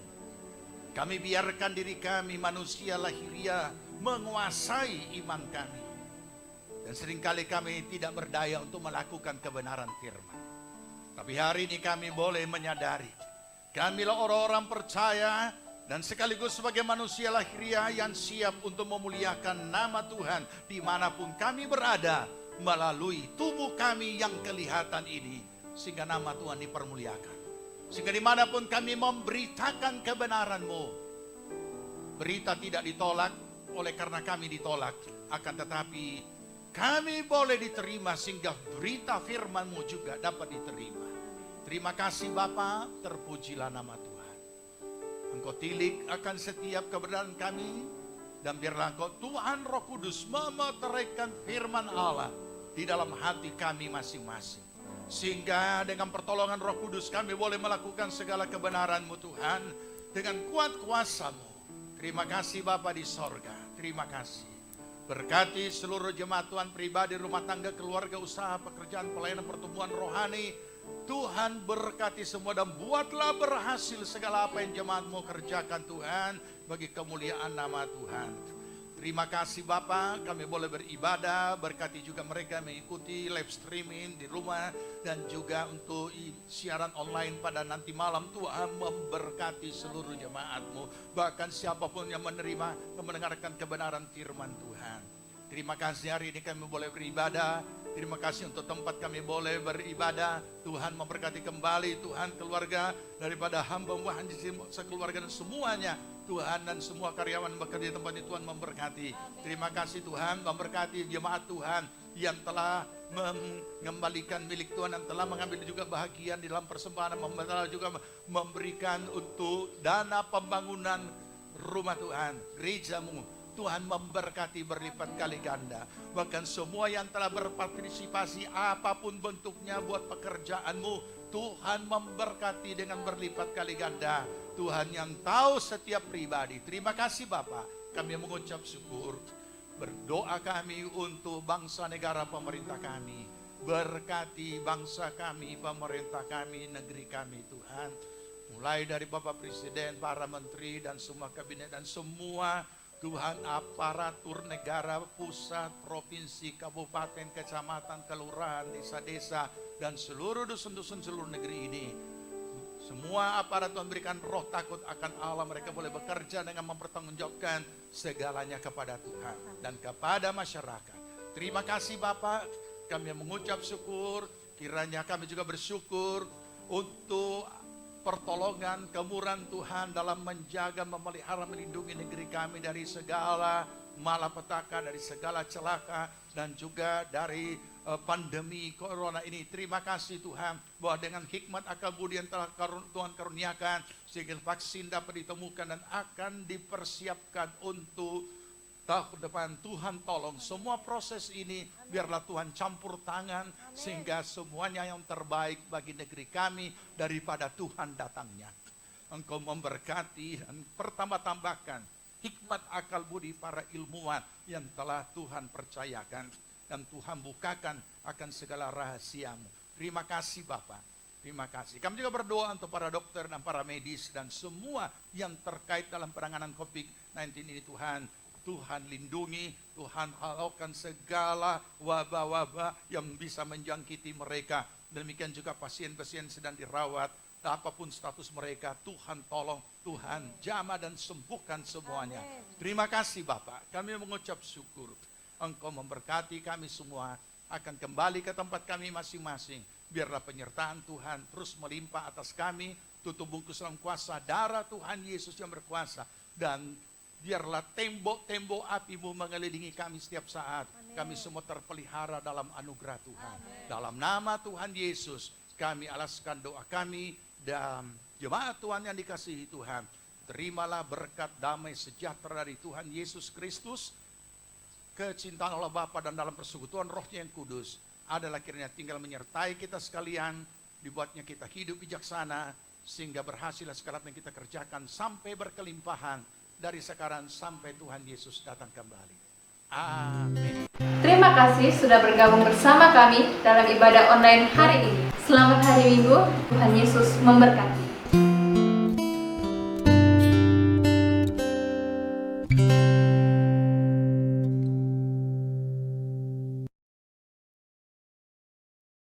Kami biarkan diri kami manusia lahiriah menguasai iman kami. Dan seringkali kami tidak berdaya untuk melakukan kebenaran firman. Tapi hari ini kami boleh menyadari, kamilah orang-orang percaya dan sekaligus sebagai manusia lahiriah yang siap untuk memuliakan nama Tuhan dimanapun kami berada melalui tubuh kami yang kelihatan ini, sehingga nama Tuhan dipermuliakan. Sehingga dimanapun kami memberitakan kebenaran-Mu, berita tidak ditolak oleh karena kami ditolak, akan tetapi kami boleh diterima sehingga berita firman-Mu juga dapat diterima. Terima kasih Bapa, terpujilah nama Tuhan. Engkau tilik akan setiap kebenaran kami, dan biarlah Engkau Tuhan Roh Kudus memeteraikan firman Allah di dalam hati kami masing-masing. Sehingga dengan pertolongan Roh Kudus kami boleh melakukan segala kebenaran-Mu Tuhan dengan kuat kuasa-Mu. Terima kasih Bapa di sorga, terima kasih. Berkati seluruh jemaat Tuhan, pribadi, rumah tangga, keluarga, usaha, pekerjaan, pelayanan, pertumbuhan rohani. Tuhan berkati semua dan buatlah berhasil segala apa yang jemaat-Mu kerjakan Tuhan, bagi kemuliaan nama Tuhan. Terima kasih Bapa, kami boleh beribadah, berkati juga mereka mengikuti live streaming di rumah dan juga untuk siaran online pada nanti malam. Tuhan memberkati seluruh jemaat-Mu, bahkan siapapun yang mendengarkan kebenaran firman Tuhan. Terima kasih hari ini kami boleh beribadah. Terima kasih untuk tempat kami boleh beribadah. Tuhan memberkati kembali Tuhan keluarga daripada hamba-Mu, sekeluarga dan semuanya. Tuhan dan semua karyawan yang bekerja di tempat ini Tuhan memberkati. Terima kasih Tuhan memberkati jemaat Tuhan yang telah mengembalikan milik Tuhan, yang telah mengambil juga bahagian di dalam persembahan, telah juga memberikan untuk dana pembangunan rumah Tuhan, gereja-Mu. Tuhan memberkati berlipat kali ganda. Bahkan semua yang telah berpartisipasi apapun bentuknya buat pekerjaan-Mu, Tuhan memberkati dengan berlipat kali ganda. Tuhan yang tahu setiap pribadi. Terima kasih Bapa. Kami mengucap syukur. Berdoa kami untuk bangsa, negara, pemerintah kami. Berkati bangsa kami, pemerintah kami, negeri kami Tuhan. Mulai dari Bapak Presiden, para menteri dan semua kabinet dan semua Tuhan aparatur negara, pusat, provinsi, kabupaten, kecamatan, kelurahan, desa-desa, dan seluruh dusun-dusun seluruh negeri ini. Semua aparat Tuhan berikan roh takut akan Allah. Mereka boleh bekerja dengan mempertanggungjawabkan segalanya kepada Tuhan dan kepada masyarakat. Terima kasih Bapak, kami mengucap syukur. Kiranya kami juga bersyukur untuk pertolongan, kemurahan Tuhan dalam menjaga, memelihara, melindungi negeri kami dari segala malapetaka, dari segala celaka, dan juga dari pandemi corona ini. Terima kasih Tuhan bahwa dengan hikmat akal budi yang telah Tuhan karuniakan, sehingga vaksin dapat ditemukan dan akan dipersiapkan untuk tahun depan. Tuhan tolong semua proses ini, biarlah Tuhan campur tangan. Amin. Sehingga semuanya yang terbaik bagi negeri kami daripada Tuhan datangnya. Engkau memberkati dan tambahkan hikmat akal budi para ilmuwan yang telah Tuhan percayakan. Dan Tuhan bukakan akan segala rahasia-Mu. Terima kasih Bapak. Terima kasih. Kami juga berdoa untuk para dokter dan para medis dan semua yang terkait dalam penanganan COVID-19 ini Tuhan. Tuhan lindungi, Tuhan halaukan segala wabah-wabah yang bisa menjangkiti mereka. Demikian juga pasien-pasien sedang dirawat, apapun status mereka, Tuhan tolong, Tuhan jamah dan sembuhkan semuanya. Amen. Terima kasih Bapak, kami mengucap syukur. Engkau memberkati kami semua, akan kembali ke tempat kami masing-masing. Biarlah penyertaan Tuhan terus melimpah atas kami, tutup bungkus dalam kuasa darah Tuhan Yesus yang berkuasa. Dan biarlah tembok-tembok api-Mu mengelilingi kami setiap saat. Amen. Kami semua terpelihara dalam anugerah Tuhan. Amen. Dalam nama Tuhan Yesus, kami alaskan doa kami dan jemaat Tuhan yang dikasihi Tuhan. Terimalah berkat damai sejahtera dari Tuhan Yesus Kristus, kecintaan Allah Bapa dan dalam persekutuan Roh-Nya yang kudus adalah kiranya tinggal menyertai kita sekalian, dibuatnya kita hidup bijaksana, sehingga berhasil segala yang kita kerjakan sampai berkelimpahan dari sekarang sampai Tuhan Yesus datang kembali. Amin. Terima kasih sudah bergabung bersama kami dalam ibadah online hari ini. Selamat hari Minggu, Tuhan Yesus memberkati.